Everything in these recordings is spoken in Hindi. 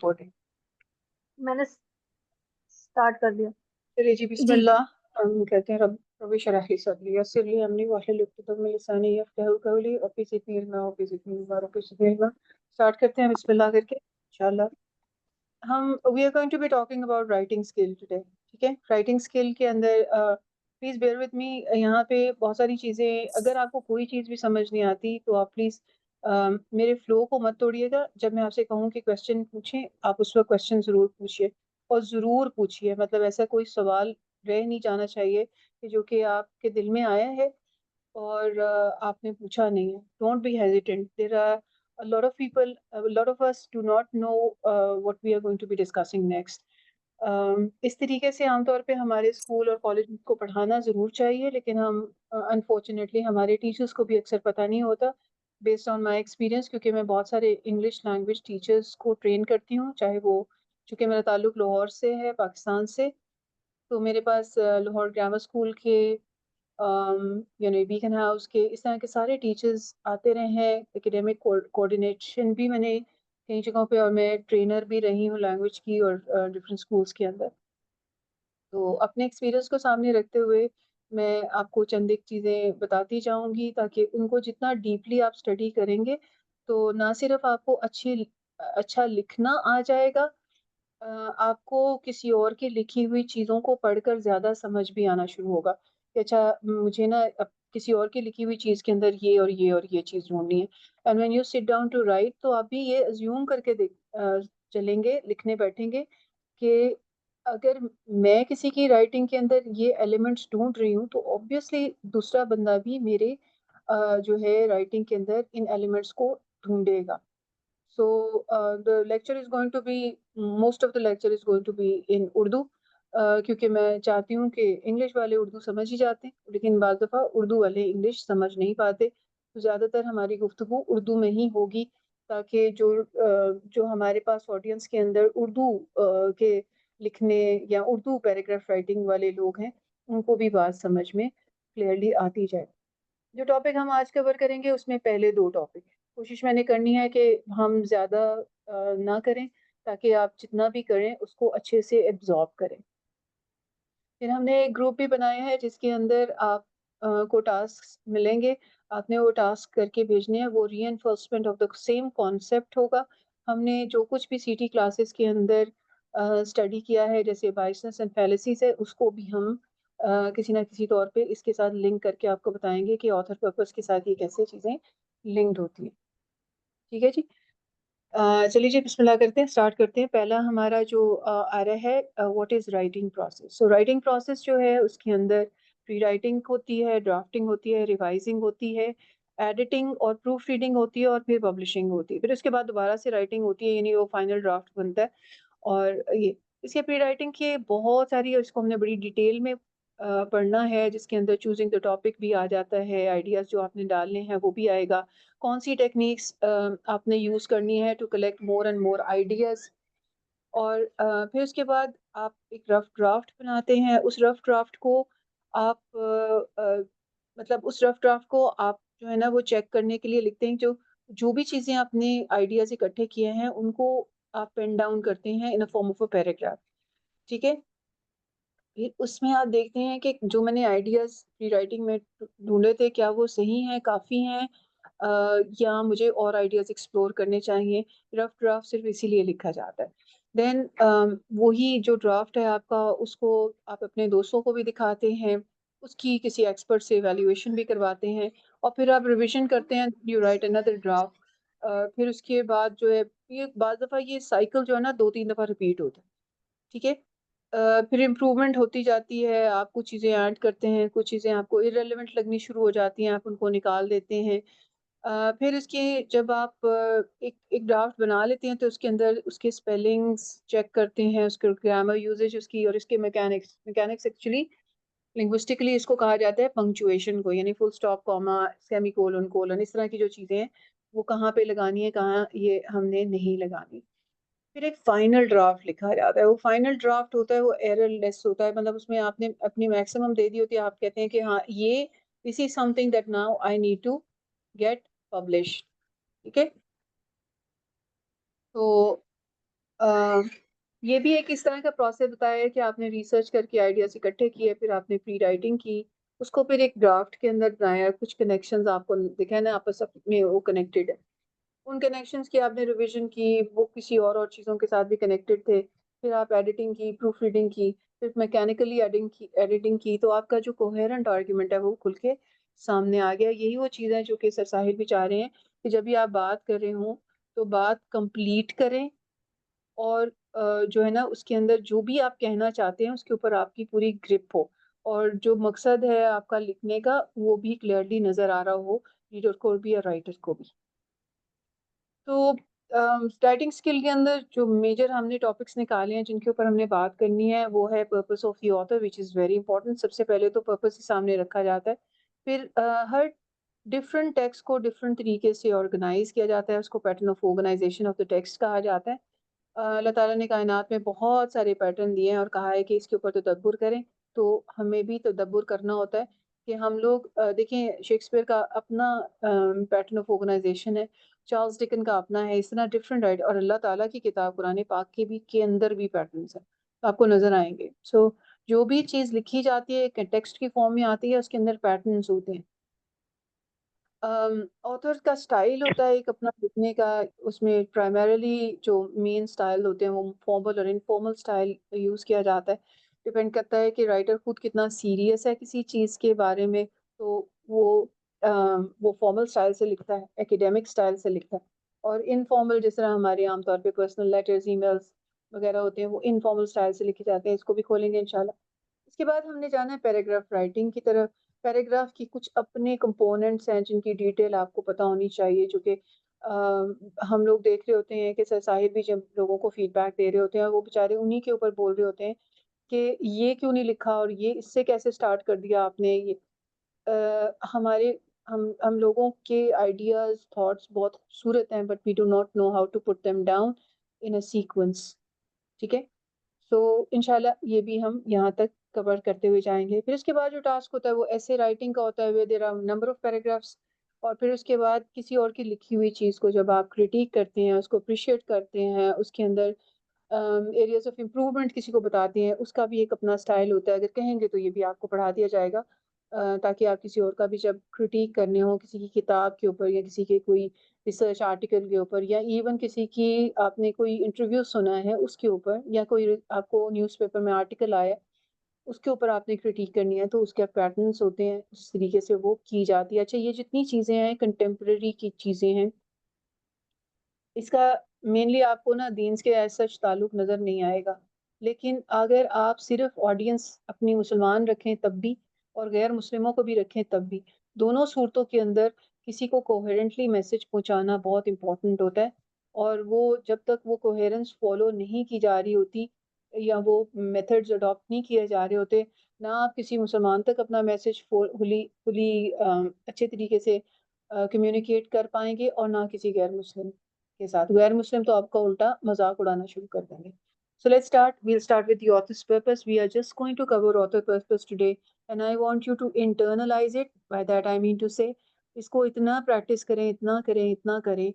रिकॉर्डिंग। मैंने स्टार्ट कर दिया। चलिए जी, जी। बिस्मिल्लाह। हम कहते हैं रब शरह ली सदरी यस्सिर ली अमरी वाहलुल उक़दतम मिन लिसानी यफ़क़हू क़ौली और किसी फील में और किसी फील में और किसी फील में स्टार्ट करते हैं बिस्मिल्लाह करके इंशाल्लाह। हम we are going to be talking about writing skill today. ठीक है, राइटिंग स्किल के अंदर प्लीज़ बेयर विद मी। यहाँ पे बहुत सारी चीज़ें, अगर आपको कोई चीज़ भी समझ नहीं आती तो आप प्लीज़ मेरे फ्लो को मत तोड़िएगा। जब मैं आपसे कहूँ कि क्वेश्चन पूछें, आप उस वक्त क्वेश्चन ज़रूर पूछिए, और ज़रूर पूछिए। मतलब ऐसा कोई सवाल रह नहीं जाना चाहिए कि जो कि आपके दिल में आया है और आपने पूछा नहीं है। Don't be hesitant. There are a lot of people, a lot of us do not know what we are going to be discussing next. इस तरीके से आमतौर पे हमारे स्कूल और कॉलेज को पढ़ाना ज़रूर चाहिए, लेकिन हम अनफॉर्चुनेटली हमारे टीचर्स को भी अक्सर पता नहीं होता। बेस्ड ऑन माय एक्सपीरियंस, क्योंकि मैं बहुत सारे इंग्लिश लैंग्वेज टीचर्स को ट्रेन करती हूँ, चाहे वो, चूँकि मेरा ताल्लुक लाहौर से है, पाकिस्तान से, तो मेरे पास लाहौर ग्रामर स्कूल के बीकन हाउस के इस तरह के सारे टीचर्स आते रहे हैं। एकेडमिक कोऑर्डिनेशन भी मैंने कई जगहों पे, और मैं ट्रेनर भी रही हूँ लैंग्वेज की और डिफरेंट स्कूल्स के अंदर। तो अपने एक्सपीरियंस को सामने रखते हुए मैं आपको चंद एक चीज़ें बताती जाऊँगी, ताकि उनको जितना डीपली आप स्टडी करेंगे तो ना सिर्फ आपको अच्छा लिखना आ जाएगा, आपको किसी और की लिखी हुई चीज़ों को पढ़कर ज़्यादा समझ भी आना शुरू होगा कि अच्छा, मुझे ना अब किसी और की लिखी हुई चीज़ के अंदर ये और ये और ये चीज़ ढूँढनी है। And when you sit down to write, तो आप भी ये अज़्यूम करके चलेंगे, लिखने बैठेंगे कि अगर मैं किसी की राइटिंग के अंदर ये एलिमेंट्स ढूँढ रही हूँ, तो ऑब्वियसली दूसरा बंदा भी मेरे जो है राइटिंग के अंदर इन एलिमेंट्स को ढूँढेगा। So the lecture is going to be, most of the lecture is going to be in Urdu, क्योंकि मैं चाहती हूँ कि इंग्लिश वाले उर्दू समझ ही जाते हैं, लेकिन बाज़ दफ़ा उर्दू वाले इंग्लिश समझ नहीं पाते। तो ज़्यादातर हमारी गुफ्तगू उर्दू में ही होगी, ताकि जो हमारे पास ऑडियंस के अंदर उर्दू के लिखने या उर्दू पैराग्राफ राइटिंग वाले लोग हैं, उनको भी बात समझ में क्लियरली आती जाए। जो टॉपिक हम आज कवर करेंगे उसमें पहले 2 टॉपिक हैं। कोशिश मैंने करनी है कि हम ज़्यादा ना करें, ताकि आप जितना भी करें उसको अच्छे से एब्ज़ॉर्ब करें। फिर हमने एक ग्रुप भी बनाया है जिसके अंदर आप को टास्क्स मिलेंगे। आपने वो टास्क करके भेजने हैं, वो reinforcement of the same concept होगा। हमने जो कुछ भी सीटी क्लासेस के अंदर स्टडी किया है, जैसे बायसेंस एंड फैलेसीज़ है, उसको भी हम किसी न किसी तौर पे इसके साथ लिंक करके आपको बताएँगे कि ऑथर पर्पस के साथ ये कैसे चीज़ें लिंक्ड होती हैं। ठीक है जी? चलिए जी, बिस्मिल्लाह करते हैं, स्टार्ट करते हैं। पहला हमारा जो आ रहा है, what is writing process. So writing process जो है उसके अंदर प्री राइटिंग होती है, ड्राफ्टिंग होती है, रिवाइजिंग होती है, एडिटिंग और प्रूफ रीडिंग होती है, और फिर पब्लिशिंग होती है। फिर उसके बाद दोबारा से राइटिंग होती है, यानी वो फाइनल ड्राफ्ट बनता है। और ये इसके प्री राइटिंग के बहुत सारी, और इसको हमने बड़ी डिटेल में पढ़ना है, जिसके अंदर चूज़िंग द टॉपिक भी आ जाता है, आइडियाज़ जो आपने डालने हैं वो भी आएगा। कौन-सी टेक्निक्स आपने यूज़ करनी है to collect more and more ideas. और फिर उसके बाद आप एक रफ ड्राफ्ट बनाते हैं। उस रफ ड्राफ्ट को आप मतलब उस रफ ड्राफ्ट को आप जो है ना वो चेक करने के लिए लिखते हैं। जो जो भी चीज़ें आपने आइडियाज़ इकट्ठे किए हैं उनको आप पेन डाउन करते हैं in a form of a paragraph. ठीक है? फिर उसमें आप देखते हैं कि जो मैंने आइडियाज़ प्री राइटिंग में ढूँढे थे, क्या वो सही हैं, काफ़ी हैं, या मुझे और आइडियाज़ एक्सप्लोर करने चाहिए। रफ ड्राफ्ट सिर्फ़ इसीलिए लिखा जाता है। देन वही जो ड्राफ्ट है आपका, उसको आप अपने दोस्तों को भी दिखाते हैं, उसकी किसी एक्सपर्ट से इवैल्यूएशन भी करवाते हैं, और फिर आप रिविज़न करते हैं, यू राइट अनदर ड्राफ्ट। फिर उसके बाद जो है, ये बाज़ दफ़ा ये साइकिल जो है ना 2-3 दफ़ा रिपीट होता है। ठीक है? फिर इम्प्रूवमेंट होती जाती है, आप कुछ चीज़ें ऐड करते हैं, कुछ चीज़ें आपको इर्रेलेवेंट लगनी शुरू हो जाती हैं, आप उनको निकाल देते हैं। फिर इसके जब आप एक एक ड्राफ्ट बना लेते हैं, तो उसके अंदर उसके स्पेलिंग्स चेक करते हैं, उसके ग्रामर यूसेज उसकी, और इसके मैकेनिक्स मैकेनिक्स एक्चुअली लिंग्विस्टिकली इसको कहा जाता है पंक्चुएशन को, यानी full stop, comma, semicolon, colon, इस तरह की जो चीज़ें हैं, वो कहाँ पे लगानी है, कहाँ ये हमने नहीं लगानी। फिर एक फाइनल ड्राफ्ट लिखा जाता है। वो फाइनल ड्राफ्ट होता है, वो एररलेस होता है, मतलब उसमें आपने अपनी मैक्सिमम दे दी होती है। आप कहते हैं कि हाँ, ये this is something that now I need to get published. ठीक है? तो अ, ये भी एक इस तरह का प्रोसेस बताया है कि आपने रिसर्च करके आइडियाज़ इकट्ठे किए, फिर आपने प्री राइटिंग की, उसको फिर एक ड्राफ्ट के अंदर बनाया, कुछ कनेक्शंस आपको दिखे ना आपस में वो कनेक्टेड है। उन कनेक्शंस की आपने रिवीजन की, वो किसी और चीज़ों के साथ भी कनेक्टेड थे। फिर आप एडिटिंग की, प्रूफ रीडिंग की, फिर मैकेनिकली एडिटिंग की, तो आपका जो कोहेरेंट आर्गुमेंट है वो खुल के सामने आ गया। यही वो चीज़ है जो कि सर साहिल भी चाह रहे हैं कि जब भी आप बात कर रहे हों, तो बात कंप्लीट करें और जो है ना उसके अंदर जो भी आप कहना चाहते हैं उसके ऊपर आपकी पूरी ग्रिप हो और जो मकसद है आपका लिखने का वो भी क्लियरली नज़र आ रहा हो रीडर को भी और राइटर को भी। तो राइटिंग स्किल के अंदर जो मेजर हमने टॉपिक्स निकाले हैं जिनके ऊपर हमने बात करनी है वो है purpose of the author which is very important. सबसे पहले तो पर्पस ही सामने रखा जाता है। फिर हर डिफरेंट टेक्स्ट को डिफरेंट तरीके से ऑर्गेनाइज किया जाता है, उसको pattern of organisation of the text कहा जाता है। अल्लाह ताला ने कायनात में बहुत सारे पैटर्न दिए हैं और कहा है कि इसके ऊपर तदब्बुर करें, तो हमें भी तदब्बुर करना होता है कि हम लोग देखें शेक्सपियर का अपना पैटर्न ऑफ ऑर्गेनाइजेशन है, चार्ल्स डिकन का अपना है, इस तरह डिफरेंट राइट और अल्लाह ताला की किताब कुरान पाक के भी के अंदर भी पैटर्न्स हैं, तो आपको नज़र आएँगे। सो जो भी चीज़ लिखी जाती है, एक टेक्स्ट की फॉर्म में आती है, उसके अंदर पैटर्न्स होते हैं। ऑथर का स्टाइल होता है एक अपना लिखने का, उसमें प्राइमरीली जो मेन स्टाइल होते हैं वो फॉर्मल और इनफॉर्मल स्टाइल यूज़ किया जाता है। डिपेंड करता है कि राइटर खुद कितना सीरियस है किसी चीज़ के बारे में, तो वो फॉर्मल स्टाइल से लिखता है, एकेडमिक स्टाइल से लिखता है। और इनफॉर्मल जिस तरह हमारे आम तौर पे पर्सनल लेटर्स, ईमेल्स वगैरह होते हैं, वो इनफॉर्मल स्टाइल से लिखे जाते हैं। इसको भी खोलेंगे इंशाल्लाह। इसके बाद हमने जाना है पैराग्राफ राइटिंग की तरफ। पैराग्राफ की कुछ अपने कंपोनेंट्स हैं जिनकी डिटेल आपको पता होनी चाहिए, जो कि हम लोग देख रहे होते हैं कि सर साहिब भी जब लोगों को फीडबैक दे रहे होते हैं और वो बेचारे उन्हीं के ऊपर बोल रहे होते हैं कि ये क्यों नहीं लिखा और ये इससे कैसे स्टार्ट कर दिया आपने ये। हमारे हम लोगों के आइडियाज़, थॉट्स बहुत खूबसूरत हैं but we do not know how to put them down in a sequence. ठीक है? सो इंशाल्लाह ये भी हम यहाँ तक कवर करते हुए जाएँगे। फिर उसके बाद जो टास्क होता है वो ऐसे राइटिंग का होता है where there are number of paragraphs और फिर उसके बाद किसी और की लिखी हुई चीज़ को जब आप क्रिटिक करते हैं, उसको एप्रिशिएट करते हैं, उसके अंदर एरियाज़ ऑफ इम्प्रूवमेंट किसी को बताते हैं, उसका भी एक अपना स्टाइल होता है। अगर कहेंगे तो ये भी आपको पढ़ा दिया जाएगा ताकि आप किसी और का भी जब क्रिटिक करने हो किसी की किताब के ऊपर या किसी के कोई रिसर्च आर्टिकल के ऊपर या इवन किसी की आपने कोई इंटरव्यू सुना है उसके ऊपर या कोई आपको न्यूज़पेपर में आर्टिकल आया, उसके ऊपर आपने क्रिटिक करनी है, तो उसके पैटर्न्स होते हैं, उस तरीके से वो की जाती है। अच्छा ये जितनी चीज़ें हैं कंटेम्परेरी की चीज़ें हैं, इसका मेनली आपको ना दीन से एज़ सच ताल्लुक नज़र नहीं आएगा। लेकिन अगर आप सिर्फ़ ऑडियंस अपनी मुसलमान रखें तब भी और गैर मुस्लिमों को भी रखें तब भी, दोनों सूरतों के अंदर किसी को कोहेरेंटली मैसेज पहुँचाना बहुत इम्पोर्टेंट होता है। और वो जब तक वो कोहेरेंस फ़ॉलो नहीं की जा रही होती या वो मेथड्स अडॉप्ट नहीं किए जा रहे होते, ना आप किसी मुसलमान तक अपना मैसेज फुली फुली अच्छे तरीके से कम्युनिकेट कर पाएँगे और ना किसी गैर मुस्लिम के साथ। गैर मुस्लिम तो आपका उल्टा मज़ाक उड़ाना शुरू कर देंगे। So let's start. We'll start with the author's purpose. We are just going to cover author purpose today, and I want you to internalize it. By that I mean to say, इसको इतना प्रैक्टिस करें, इतना करें, इतना करें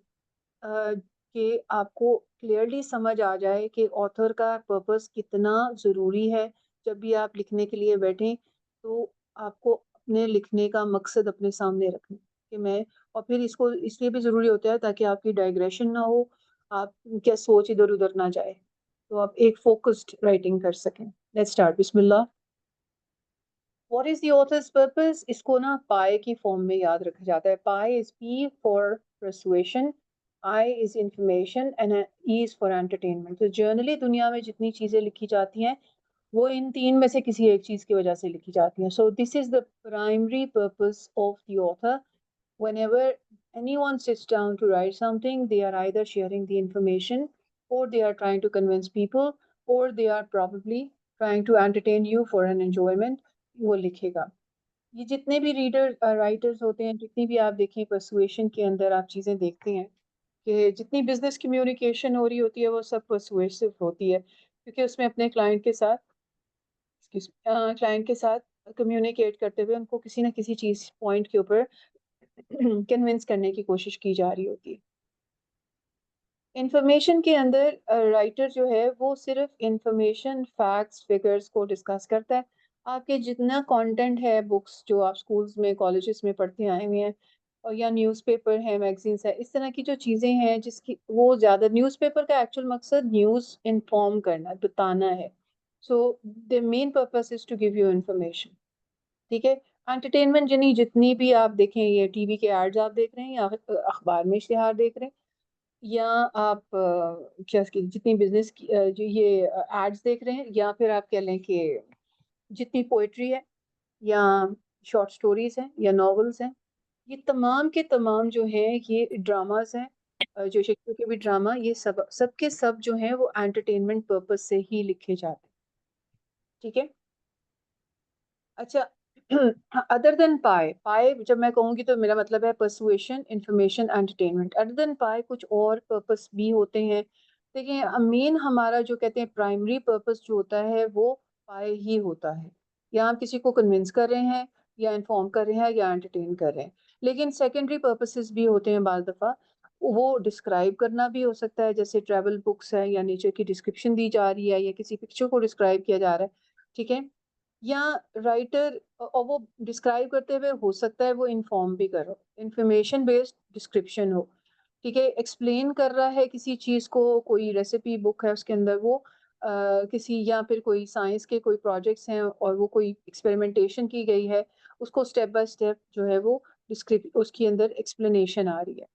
कि आपको क्लियरली समझ आ जाए कि ऑथर का पर्पस कितना ज़रूरी है। जब भी आप लिखने के लिए बैठें, तो आपको अपने लिखने का मकसद अपने सामने रखें कि मैं और फिर इसको इसलिए भी ज़रूरी होता है ताकि आपकी डाइग्रेशन ना हो, आप क्या सोच इधर-उधर ना जाए। तो आप एक फ़ोकस्ड राइटिंग कर सकें। Let's start Bismillah. What is the author's purpose? इसको ना पाई की फॉर्म में याद रखा जाता है। Pie is P for persuasion, I is information and E is for entertainment. तो जनरली दुनिया में जितनी चीज़ें लिखी जाती हैं, वो इन 3 में से किसी एक चीज़ की वजह से लिखी जाती हैं। So this is the primary purpose of the author. Whenever anyone sits down to write something, they are either sharing the information, or they are trying to convince people, or they are probably trying to entertain you for an enjoyment. वो लिखेगा। ये जितने भी राइटर्स होते हैं, जितनी भी आप देखें परसुएशन के अंदर आप चीज़ें देखते हैं कि जितनी बिजनेस कम्युनिकेशन हो रही होती है वो सब परसुएसिव होती है क्योंकि उसमें अपने क्लाइंट के साथ कम्युनिकेट करते हुए उनको किसी ना किसी चीज़ पॉइंट के ऊपर कन्विंस करने की कोशिश की जा रही होती है। इंफॉर्मेशन के अंदर राइटर जो है वो सिर्फ इंफॉर्मेशन, फैक्ट्स, फिगर्स को डिस्कस करता है। आपके जितना कंटेंट है, बुक्स जो आप स्कूल्स में, कॉलेजेस में पढ़ते आए हुए हैं, और या न्यूज़पेपर है, मैगजीन्स है, इस तरह की जो चीज़ें हैं जिसकी वो ज़्यादा, न्यूज़पेपर का एक्चुअल मकसद न्यूज़ इन्फॉर्म करना, बताना है। So the main purpose is to give you information. ठीक है। एंटरटेनमेंट यानी जितनी भी आप देखें, ये टीवी के एड्स आप देख रहे हैं या अखबार में इश्तिहार देख रहे हैं, या आप क्या इसकी जितनी बिजनेस की जो ये एड्स देख रहे हैं, या फिर आप कह लें कि जितनी पोइट्री है या शॉर्ट स्टोरीज हैं या नॉवेल्स हैं, ये तमाम के तमाम जो हैं ये ड्रामास हैं। जो शेक्सपियर के भी ड्रामा, ये सब के सब जो हैं वो एंटरटेनमेंट पर्पस से ही लिखे जाते हैं। ठीक है। अच्छा। अदर देन पाए, पाए जब मैं कहूँगी तो मेरा मतलब है persuasion, information, entertainment. Other than पाए कुछ और पर्पस भी होते हैं। देखिए, मेन हमारा जो कहते हैं प्राइमरी पर्पस जो होता है वो पाए ही होता है। या हम किसी को कन्विंस कर रहे हैं, या इन्फॉर्म कर रहे हैं, या एंटरटेन कर रहे हैं। लेकिन सेकेंडरी पर्पसेस भी होते हैं बाज़ दफ़ा। वो डिस्क्राइब करना भी हो सकता है, जैसे ट्रैवल बुक्स है या नेचर की डिस्क्रिप्शन दी जा रही है, या किसी पिक्चर को डिस्क्राइब किया जा रहा है। ठीक है। या राइटर, और वो डिस्क्राइब करते हुए हो सकता है वो इन्फॉर्म भी करो, इंफॉर्मेशन बेस्ड डिस्क्रिप्शन हो। ठीक है। एक्सप्लेन कर रहा है किसी चीज़ को, कोई रेसिपी बुक है उसके अंदर वो किसी, या फिर कोई साइंस के कोई प्रोजेक्ट्स हैं और वो कोई एक्सपेरिमेंटेशन की गई है, उसको स्टेप बाय स्टेप जो है वो डिस्क्रिप उसके अंदर एक्सप्लेनेशन आ रही है।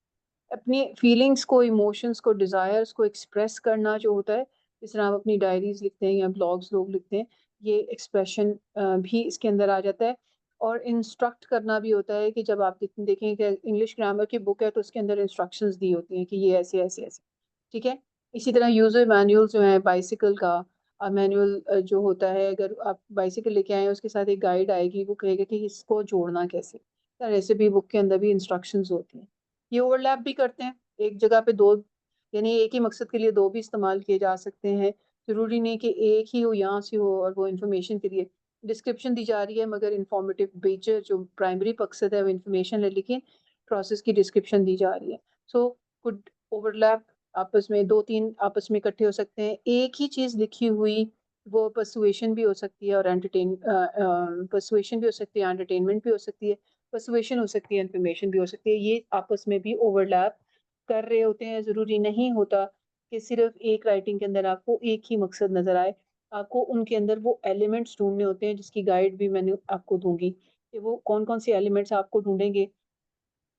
अपनी फीलिंग्स को, इमोशंस को, डिज़ायर्स को एक्सप्रेस करना जो होता है, जिस तरह आप अपनी डायरीज लिखते हैं या ब्लॉग्स लोग लिखते हैं, ये एक्सप्रेशन भी इसके अंदर आ जाता है। और इंस्ट्रक्ट करना भी होता है कि जब आप देखें कि इंग्लिश ग्रामर की बुक है तो उसके अंदर इंस्ट्रक्शंस दी होती हैं कि ये ऐसे ऐसे ऐसे। ठीक है। इसी तरह यूजर मैनुअल जो है बाइसिकल का मैनुअल जो होता है, अगर आप बाइसिकल लेके आए हैं उसके साथ एक गाइड आएगी, वो कहेगा कि इसको जोड़ना कैसे। रेसिपी बुक के अंदर भी इंस्ट्रक्शंस होती हैं। ये ओवरलैप भी करते हैं, एक जगह पे दो, यानी एक ही मकसद के लिए दो भी इस्तेमाल किए जा सकते हैं। ज़रूरी नहीं कि एक ही हो, यहाँ से हो और वो इन्फॉर्मेशन के लिए डिस्क्रिप्शन दी जा रही है, मगर इन्फॉर्मेटिव बेचर जो प्राइमरी मकसद है वो इन्फॉर्मेशन है, लेकिन प्रोसेस की डिस्क्रिप्शन दी जा रही है। सो कुड ओवरलैप, आपस में दो तीन आपस में इकट्ठे हो सकते हैं। एक ही चीज़ लिखी हुई वो पर्सुएशन भी हो सकती है और पर्सुएशन भी हो सकती है, एंटरटेनमेंट भी हो सकती है, पर्सुएशन हो सकती है, इन्फॉर्मेशन भी हो सकती है। ये आपस में भी ओवरलैप कर रहे होते हैं। ज़रूरी नहीं होता कि सिर्फ एक राइटिंग के अंदर आपको एक ही मकसद नज़र आए। आपको उनके अंदर वो एलिमेंट्स ढूँढने होते हैं, जिसकी गाइड भी मैंने आपको दूँगी कि वो कौन-कौन से एलिमेंट्स आपको ढूँढेंगे,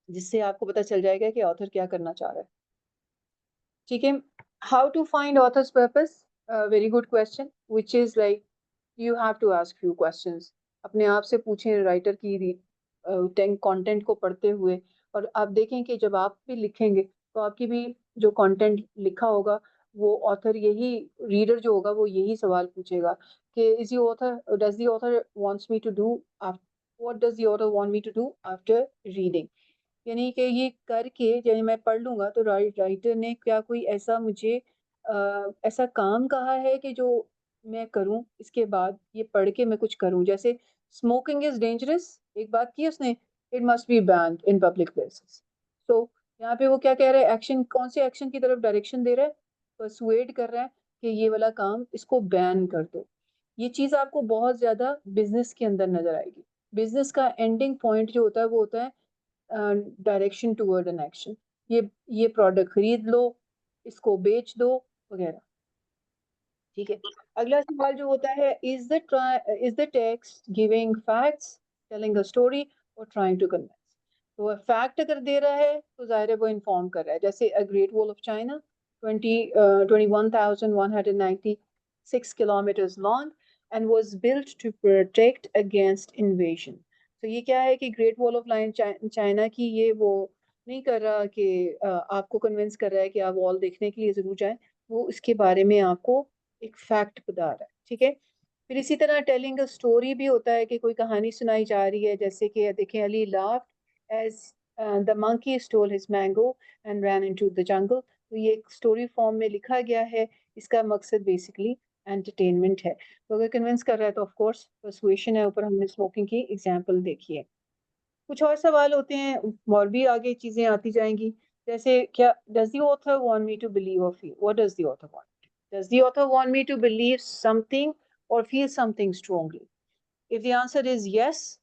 जिससे आपको पता चल जाएगा कि ऑथर क्या करना चाह रहा है। ठीक है। How to find author's purpose, very good question, which is like you have to ask few questions. अपने आप से पूछें राइटर की कंटेंट को पढ़ते हुए, और आप देखें कि जब आप भी लिखेंगे तो आपकी भी जो कंटेंट लिखा होगा, वो ऑथर यही, रीडर जो होगा वो यही सवाल पूछेगा कि is the author, does the author wants me to do, what does the author want me to do after reading. यानी कि ये करके जब मैं पढ़ लूँगा तो राइटर ने क्या कोई ऐसा मुझे ऐसा काम कहा है कि जो मैं करूँ, इसके बाद ये पढ़ के मैं कुछ करूँ। जैसे स्मोकिंग इज़ डेंजरस, एक बात की उसने, it must be banned in public places. तो यहाँ पे वो क्या कह रहा है, एक्शन, कौन से एक्शन की तरफ डायरेक्शन दे रहा है? पर्सुएड कर रहा है कि ये वाला काम इसको बैन कर दो। ये चीज़ आपको बहुत ज़्यादा बिज़नेस के अंदर नज़र आएगी। बिज़नेस का एंडिंग पॉइंट जो होता है वो होता है डायरेक्शन टुवर्ड एन एक्शन। ये प्रोडक्ट खरीद लो, इसको बेच दो, वगैरह। ठीक है। अगला सवाल जो होता है, is the text giving facts, telling a story, और ट्राइंग टू कन्विंस। तो फैक्ट अगर दे रहा है तो जाहिर है वो इन्फॉर्म कर रहा है। जैसे a Great Wall of China 21,196 kilometres long and was built to protect against invasion. तो ये क्या है कि Great Wall of line China की, ये वो नहीं कर रहा कि आपको कन्विंस कर रहा है कि आप वॉल देखने के लिए जरूर जाएं। वो इसके बारे में आपको एक फैक्ट बता रहा है। ठीक है। फिर इसी तरह टेलिंग अ स्टोरी भी होता है कि कोई कहानी सुनाई जा रही है, जैसे कि देखें, Ali laughed as the monkey stole his mango and ran into the jungle. तो ये एक स्टोरी फॉर्म में लिखा गया है। इसका मकसद बेसिकली एंटरटेनमेंट है। तो अगर कन्विंस कर रहा है तो ऑफ कोर्स पर्सुएशन है। ऊपर हमने स्मोकिंग की एग्जांपल देखी है। कुछ और सवाल होते हैं और भी आगे चीजें आती जाएंगी। जैसे क्या, does the author want me to believe or feel? What does the author want? Does the author want me to believe something or feel something strongly? If the answer is yes,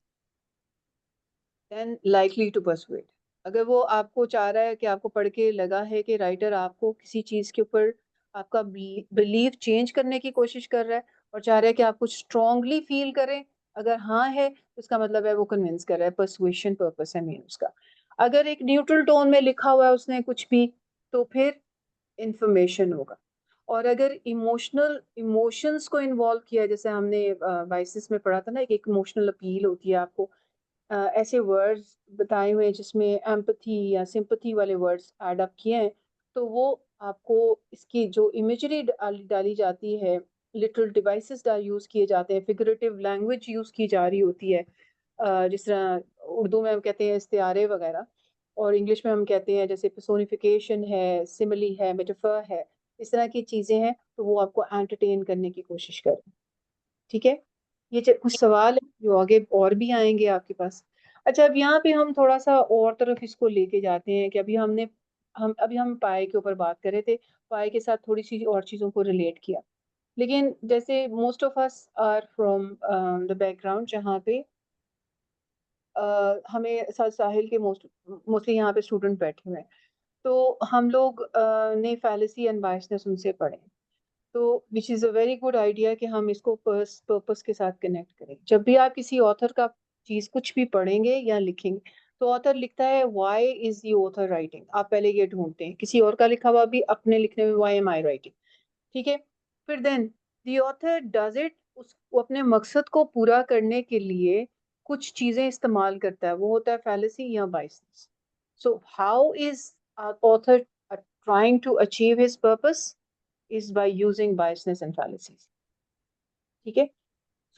then likely to persuade. अगर वो आपको चाह रहा है कि आपको पढ़ के लगा है कि राइटर आपको किसी चीज़ के ऊपर आपका बिलीव चेंज करने की कोशिश कर रहा है और चाह रहा है कि आप कुछ स्ट्रांगली फील करें, अगर हाँ है तो इसका मतलब है वो कन्विंस कर रहा है, परसुएशन पर्पस है मेन उसका। अगर एक न्यूट्रल टोन में लिखा हुआ है उसने कुछ भी, तो फिर इंफॉर्मेशन होगा। और अगर इमोशंस को इन्वॉल्व किया है, जैसे हमने बाइसिस में पढ़ा था ना, एक इमोशनल अपील होती है आपको, ऐसे वर्ड्स बताए हुए हैं जिसमें एम्पैथी या सिंपैथी वाले वर्ड्स ऐड अप किए हैं, तो वो आपको इसकी जो इमेजरी डाली जाती है, लिटरल डिवाइसेस यूज़ किए जाते हैं, फिगरेटिव लैंग्वेज यूज़ की जा रही होती है, जिस तरह उर्दू में हम कहते हैं इस्तिआरे वगैरह, और इंग्लिश में हम कहते हैं जैसे पर्सोनिफिकेशन है, सिमिली है, मेटाफर है, इस तरह की चीज़ें हैं, तो वो आपको एंटरटेन करने की कोशिश करें। ठीक है? ये कुछ सवाल है जो आगे और भी आएँगे आपके पास। अच्छा, अब यहाँ पे हम थोड़ा-सा और तरफ इसको लेके जाते हैं कि अभी हम पाई के ऊपर बात कर रहे थे, पाई के साथ थोड़ी-सी और चीज़ों को रिलेट किया। लेकिन जैसे most of us are from the background जहाँ पे हमें साहिल के मोस्टली यहाँ पे स्टूडेंट बैठे हुए हैं। तो हम लोग ने फैलेसी एंड बायसनेस उनसे पढ़े। तो which is a very good idea कि हम इसको पर्पस के साथ कनेक्ट करें। जब भी आप किसी ऑथर का चीज़ कुछ भी पढ़ेंगे या लिखेंगे, तो ऑथर लिखता है why is the author writing? आप पहले ये ढूँढते हैं। किसी और का लिखा हुआ भी अपने लिखने में व्हाई एम आई राइटिंग? ठीक है? फिर then the author does it, वो अपने मकसद को पूरा करने के लिए कुछ चीज़ें इस्तेमाल करता है, वो होता है फैलेसी या biasness. So how is author trying to achieve his purpose? Is by using biasness and fallacies. ठीक है?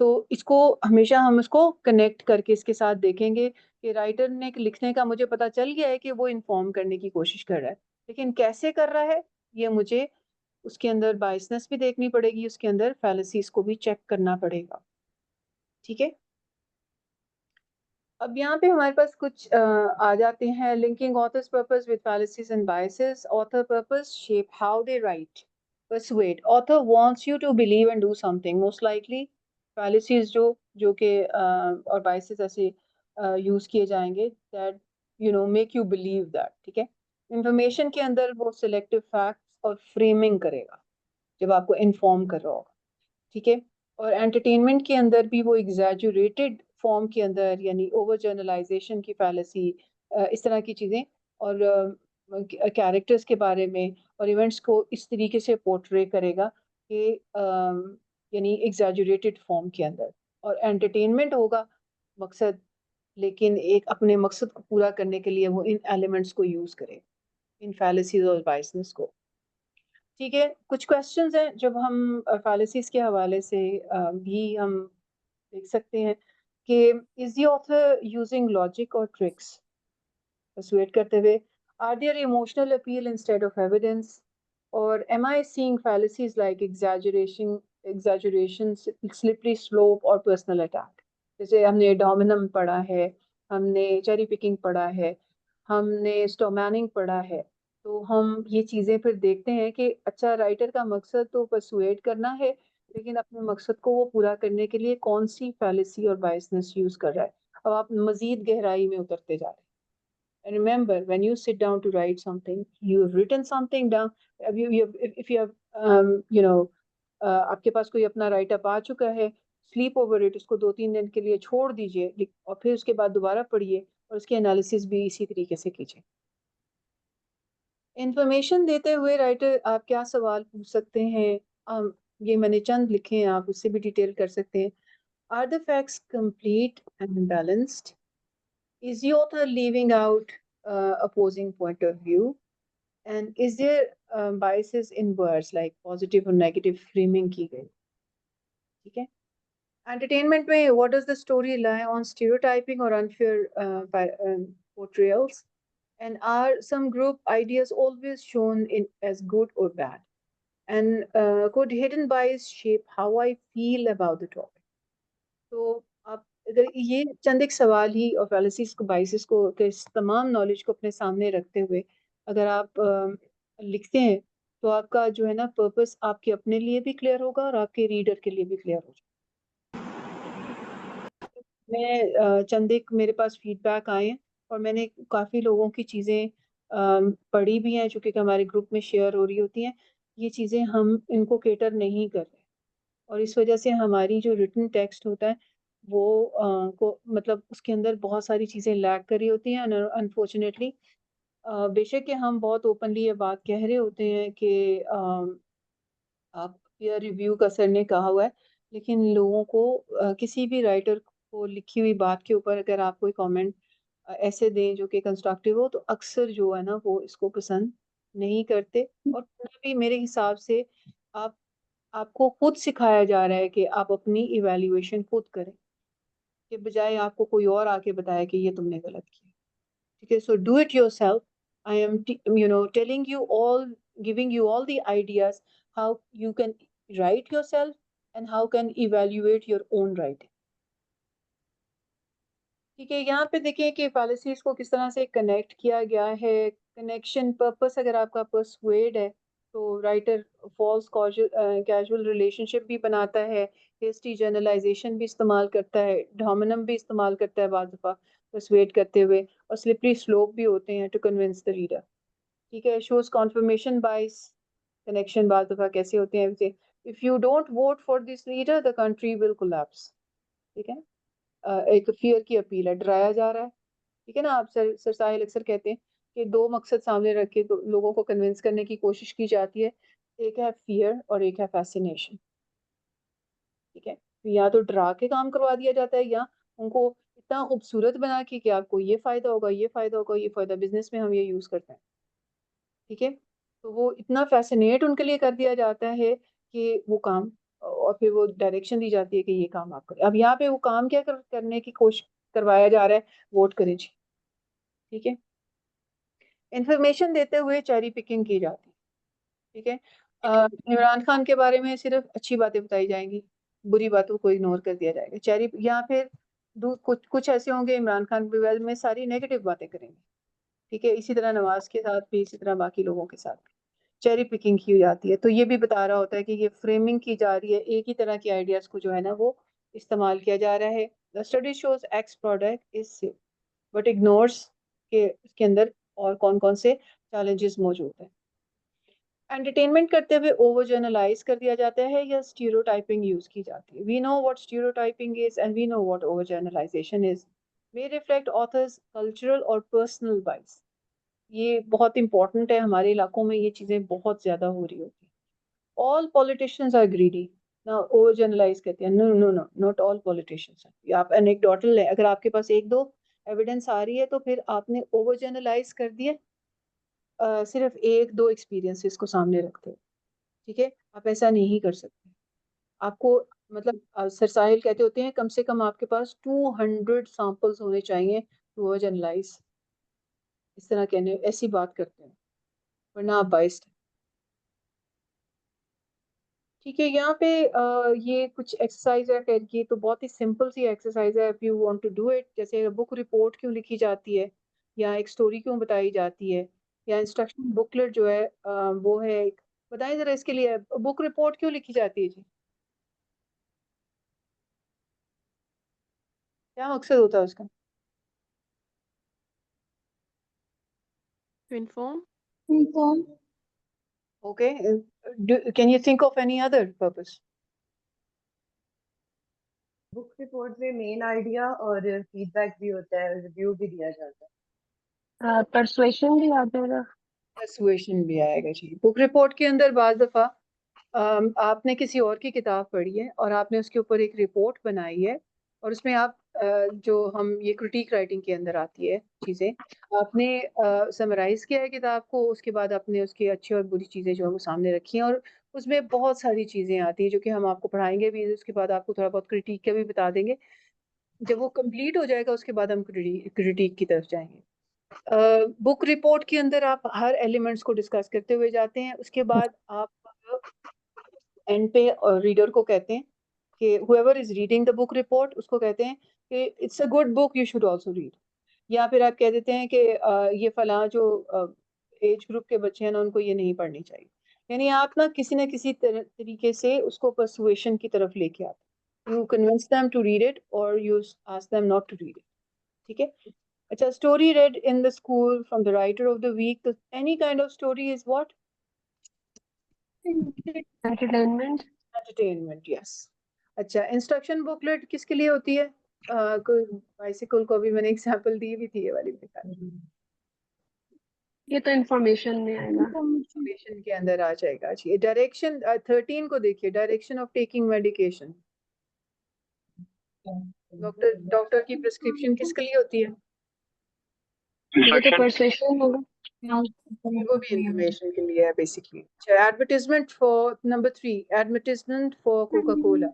तो इसको हमेशा हम इसको कनेक्ट करके इसके साथ देखेंगे कि राइटर ने लिखने का मुझे पता चल गया है कि वो इन्फॉर्म करने की कोशिश कर रहा है। लेकिन कैसे कर रहा है, ये मुझे उसके अंदर बायसनेस भी देखनी पड़ेगी, उसके अंदर फैलेसीज़ को भी चेक करना पड़ेगा। ठीक है? अब यहाँ पे हमारे पास कुछ आ जाते हैं, linking authors purpose with fallacies and biases. Author purpose shape how they write. Persuade. Author wants you to believe and do something. Most likely fallacies जो कि और biases ऐसे यूज किए जाएंगे that make you believe that. ठीक है? इंफॉर्मेशन के अंदर वो सिलेक्टिव फैक्ट्स और फ्रेमिंग करेगा जब आपको इन्फॉर्म कर रहा होगा। ठीक है? और एंटरटेनमेंट के अंदर भी वो एग्ज़ैजुरेटेड फ़ॉर्म के अंदर, यानी ओवर जनरलाइज़ेशन की फ़ैलेसी, इस तरह की चीज़ें, और कैरेक्टर्स के बारे में और इवेंट्स को इस तरीके से पोर्ट्रे करेगा कि यानी एग्ज़ैजुरेटेड फ़ॉर्म के अंदर, और एंटरटेनमेंट होगा मकसद, लेकिन एक अपने मकसद को पूरा करने के लिए वो इन एलिमेंट्स को यूज़ करे, इन फ़ैलेसीज़ और बायसनेस को। ठीक है, कुछ क्वेश्चंस हैं जब हम फैलेसीज़ के हवाले से भी हम देख सकते हैं कि is the author using logic और ट्रिक्स पर्सुएड करते हुए? Are there emotional appeal instead of evidence? और am I seeing fallacies like exaggeration, slippery slope और पर्सनल अटैक? जैसे हमने डोमिनम पढ़ा है, हमने चेरी पिकिंग पढ़ा है, हमने स्टोमैनिंग पढ़ा है। तो हम ये चीज़ें फिर देखते हैं कि अच्छा, राइटर का मकसद तो पर्सुएड करना है, लेकिन अपने मकसद को वो पूरा करने के लिए कौन-सी फैलेसी और बायसनेस यूज़ कर रहा है। अब आप मज़ीद गहराई में उतरते जा रहे हैं। And remember, when you sit down to write something, you've written something down. If you have, आपके पास कोई अपना राइट अप आ चुका है, स्लीप ओवर इट, उसको 2-3 दिन के लिए छोड़ दीजिए, और फिर उसके बाद दोबारा पढ़िए और उसकी एनालिसिस भी इसी तरीके से कीजिए। इन्फॉर्मेशन देते हुए राइटर आप क्या सवाल पूछ सकते हैं? ये मैंने चंद लिखे हैं, आप उससे भी डिटेल कर सकते हैं। Are the facts complete and balanced? Is the author leaving out opposing point of view? And is there biases in words like positive or negative framing की गई? ठीक है? Entertainment में what does the story lie on stereotyping or unfair portrayals? And are some group ideas always shown as good or bad? And could hidden bias shape how I feel about the topic? तो आप अगर ये चंद एक सवाल ही और फैलेसीज़ को, बायसेस को, के इस तमाम नॉलेज को अपने सामने रखते हुए अगर आप लिखते हैं तो आपका जो है ना पर्पस आपके अपने लिए भी क्लियर होगा और आपके रीडर के लिए भी क्लियर होगा। मैं चंद एक मेरे पास फीडबैक आए हैं और मैंने काफ़ी लोगों की चीज़ें पढ़ी भी हैं जो कि हमारे ग्रुप में शेयर हो रही होती हैं। ये चीज़ें हम इनको केटर नहीं कर रहे और इस वजह से हमारी जो रिटन टेक्स्ट होता है वो को मतलब उसके अंदर बहुत सारी चीज़ें लैग कर रही होती हैं अनफॉर्चुनेटली। बेशक कि हम बहुत ओपनली ये बात कह रहे होते हैं कि आप पीयर रिव्यू का सर ने कहा हुआ है, लेकिन लोगों को किसी भी राइटर को लिखी हुई बात के ऊपर अगर आप कोई कमेंट ऐसे दें जो कि कंस्ट्रक्टिव हो तो अक्सर जो है ना वो इसको पसंद नहीं करते और पुनः भी मेरे हिसाब से आप आपको खुद सिखाया जा रहा है कि आप अपनी इवैल्यूएशन खुद करें, के बजाय आपको कोई और आके बताए कि ये तुमने गलत किया। ठीक है, so do it yourself. I am telling you all, giving you all the ideas how you can write yourself and how can evaluate your own writing। ठीक है, यहाँ पे देखिए कि पॉलिसीज को किस तरह से कनेक्ट किया गया है। कनेक्शन पर्पस अगर आपका परसुएड है तो राइटर फॉल्स कैजुअल रिलेशनशिप भी बनाता है, हेस्टी जनरलाइजेशन भी इस्तेमाल करता है, डोमिनम भी इस्तेमाल करता है बाद दफा परसुएड करते हुए, और स्लिपरी स्लोप भी होते हैं टू कन्विंस द रीडर। ठीक है, शोज कॉन्फर्मेशन बाइस। कनेक्शन बाद दफा कैसे होते हैं, if you don't vote for this leader the country will collapse. ठीक है, एक फियर की अपील है, डराया जा रहा है। ठीक है ना, आप सर साहिल अक्सर कहते हैं कि दो मकसद सामने रख के लोगों को कन्विंस करने की कोशिश की जाती है, एक है फियर और एक है फैसिनेशन। ठीक है, तो या तो डरा के काम करवा दिया जाता है या उनको इतना खूबसूरत बना के कि आपको ये फायदा होगा, ये फायदा होगा, ये फायदा, बिजनेस में हम ये यूज करते हैं। ठीक है, तो वो इतना फैसिनेट उनके लिए कर दिया जाता है कि वो काम, और फिर वो डायरेक्शन दी जाती है कि ये काम आप करें। अब यहाँ पे वो काम क्या करने की कोशिश करवाया जा रहा है, वोट करें जी। ठीक है, इंफॉर्मेशन देते हुए चेरी पिकिंग की जाती है। ठीक है, इमरान खान के बारे में सिर्फ अच्छी बातें बताई जाएंगी, बुरी बातों को इग्नोर कर दिया जाएगा। चेरी या फिर कुछ कुछ ऐसे होंगे इमरान खान के बारे में सारी नेगेटिव बातें करेंगे। ठीक है, इसी तरह नवाज के साथ भी, इसी तरह बाकी लोगों के साथ भी चेरी पिकिंग की जाती है। तो ये भी बता रहा होता है कि ये फ्रेमिंग की जा रही है, एक ही तरह के आइडियाज को जो है ना वो इस्तेमाल किया जा रहा है। The study shows x product is safe but ignores के इसके अंदर और कौन कौन से चैलेंजेस मौजूद हैं। एंटरटेनमेंट करते हुए ओवर जर्नलाइज कर दिया जाता है या स्टीरियोटाइपिंग यूज की जाती है। We know what stereotyping is and we know what over generalisation is. May reflect author's cultural और पर्सनल बाइस। ये बहुत इंपॉर्टेंट है, हमारे इलाकों में ये चीजें बहुत ज्यादा हो रही होती हैं। ऑल पॉलिटिशियंस आर ग्रीडी ना, ओवर जनरलाइज कहते हैं। No no no, not all politicians. आप एनेक्डोटल है, अगर आपके पास एक दो एविडेंस आ रही है तो फिर आपने ओवर जनरलाइज कर दिया, सिर्फ एक दो एक्सपीरियंसेस को सामने रखते हो। ठीक है, आप ऐसा नहीं कर सकते। आपको मतलब सर साहिल कहते होते हैं कम से कम आपके पास 200 सैंपल्स होने चाहिए टू ओवर जनरलाइज। इस तरह कहने ऐसी बात करते हैं, वरना आप बाइस्ड। ठीक है, यहाँ पे ये कुछ एक्सरसाइज है खैर की, तो बहुत ही सिंपल सी एक्सरसाइज है। If you want to do it, जैसे बुक रिपोर्ट क्यों लिखी जाती है, या एक स्टोरी क्यों बताई जाती है, या इंस्ट्रक्शन बुकलेट जो है वो है एक, बताएं जरा इसके लिए बुक रिपोर्ट क्यों लिखी जाती है जी, क्या मकसद होता है उसका। To inform. inform। Okay, can you think of any other purpose. Book report में मेन आइडिया और फीडबैक भी होता है, रिव्यू भी दिया जाता है। परसुएशन भी आता है ना। परसुएशन भी आएगा जी। बुक रिपोर्ट के अंदर बाज दफा आपने किसी और की किताब पढ़ी है और आपने उसके ऊपर एक रिपोर्ट बनाई है, और उसमें आप जो हम ये क्रिटिक राइटिंग के अंदर आती है चीज़ें, आपने समराइज किया है किताब को, उसके बाद आपने उसकी अच्छी और बुरी चीज़ें जो है वो सामने रखी हैं, और उसमें बहुत सारी चीज़ें आती हैं जो कि हम आपको पढ़ाएंगे भी, उसके बाद आपको थोड़ा बहुत क्रिटिक का भी बता देंगे। जब वो कंप्लीट हो जाएगा उसके बाद हम क्रिटिक की तरफ जाएंगे। बुक रिपोर्ट के अंदर आप हर एलिमेंट्स को डिस्कस करते हुए जाते हैं, उसके बाद आप एंड पे रीडर को कहते हैं कि whoever is reading the book report उसको कहते हैं कि it's a good book, you should also read. या फिर आप कह देते हैं कि ये फलां जो एज ग्रुप के बच्चे हैं ना, उनको ये नहीं पढ़नी चाहिए। यानी आप ना किसी तरीके से उसको परसुएशन की तरफ लेके आते, you convince them to read it और you ask them not to read it. ठीक है। अच्छा, story read in the school from the writer of the week, तो any kind of story is what? Entertainment. Entertainment, yes. अच्छा, इंस्ट्रक्शन बुकलेट किसके लिए होती है? कोई बाइसिकल को भी मैंने एग्जांपल दी भी थी, ये वाली मेरे ख्याल ये तो इंफॉर्मेशन में आएगा। इंफॉर्मेशन के अंदर आ जाएगा जी। डायरेक्शन 13 को देखिए, direction of taking medication. Doctor की प्रिस्क्रिप्शन किसके लिए होती है? ये तो परसुएशन होगा। वो भी इंफॉर्मेशन के लिए है बेसिकली। अच्छा, advertisement for number 3, advertisement for Coca Cola,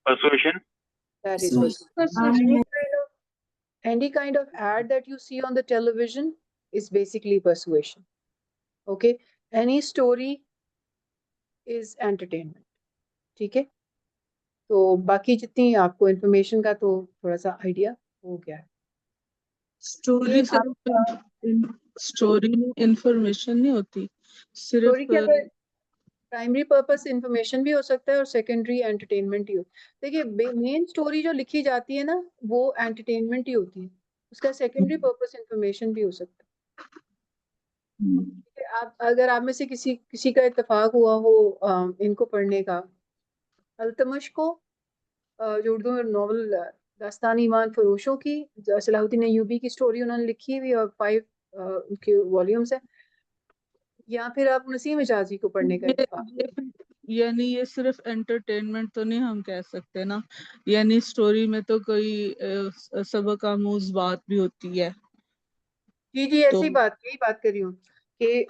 Persuasion. that is persuasion. Any kind of ad that you see on the television is basically persuasion. Okay, any story is entertainment. ठीक है, तो बाकी जितनी आपको इंफॉर्मेशन का तो थोड़ा सा आइडिया हो गया है। स्टोरी सिर्फ स्टोरी में इंफॉर्मेशन नहीं होती, स्टोरी सिर्फ के अंदर प्राइमरी पर्पस इंफॉर्मेशन भी हो सकता है और सेकेंडरी एंटरटेनमेंट ही हो। देखिए, मेन स्टोरी जो लिखी जाती है ना, वो एंटरटेनमेंट ही होती है, उसका सेकेंडरी पर्पस इंफॉर्मेशन भी हो सकता है। ठीक है, आप अगर आप में से किसी का इत्तेफाक हुआ हो इनको पढ़ने का, अल्तमश को, जो उर्दू में नॉवल दास्तान ईमान फरोशों की, सलाहुद्दीन अय्यूबी की स्टोरी उन्होंने लिखी हुई और 5 उनके वॉल्यूम्स हैं, या फिर आप नसीम हिजाजी को पढ़ने का इत्तेफाक। यानी ये सिर्फ एंटरटेनमेंट तो नहीं हम कह सकते ना, यानी स्टोरी में तो कोई सबक आमूज बात भी होती है। जी जी, तो यही बात कर रही हूँ कि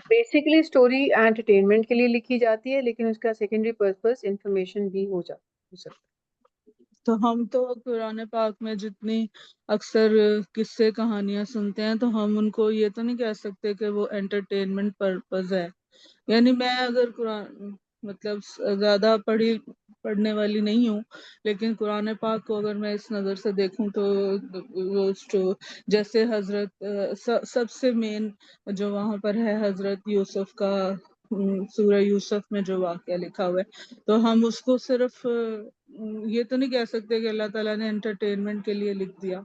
बेसिकली स्टोरी एंटरटेनमेंट के लिए लिखी जाती है, लेकिन उसका सेकेंडरी पर्पस इंफॉर्मेशन भी हो सकता है। तो हम तो कुरान पाक में जितनी अक्सर किस्से कहानियां सुनते हैं, तो हम उनको ये तो नहीं कह सकते कि वो एंटरटेनमेंट पर्पस है। यानी मैं अगर कुरान मतलब ज्यादा पढ़ने वाली नहीं हूँ, लेकिन कुरान पाक को अगर मैं इस नज़र से देखूं तो वो जैसे हजरत सबसे मेन जो वहां पर है हजरत यूसुफ का, सूरह यूसुफ में जो वाक़या लिखा हुआ है, तो हम उसको सिर्फ ये तो नहीं कह सकते कि अल्लाह ताला ने एंटरटेनमेंट के लिए लिख दिया।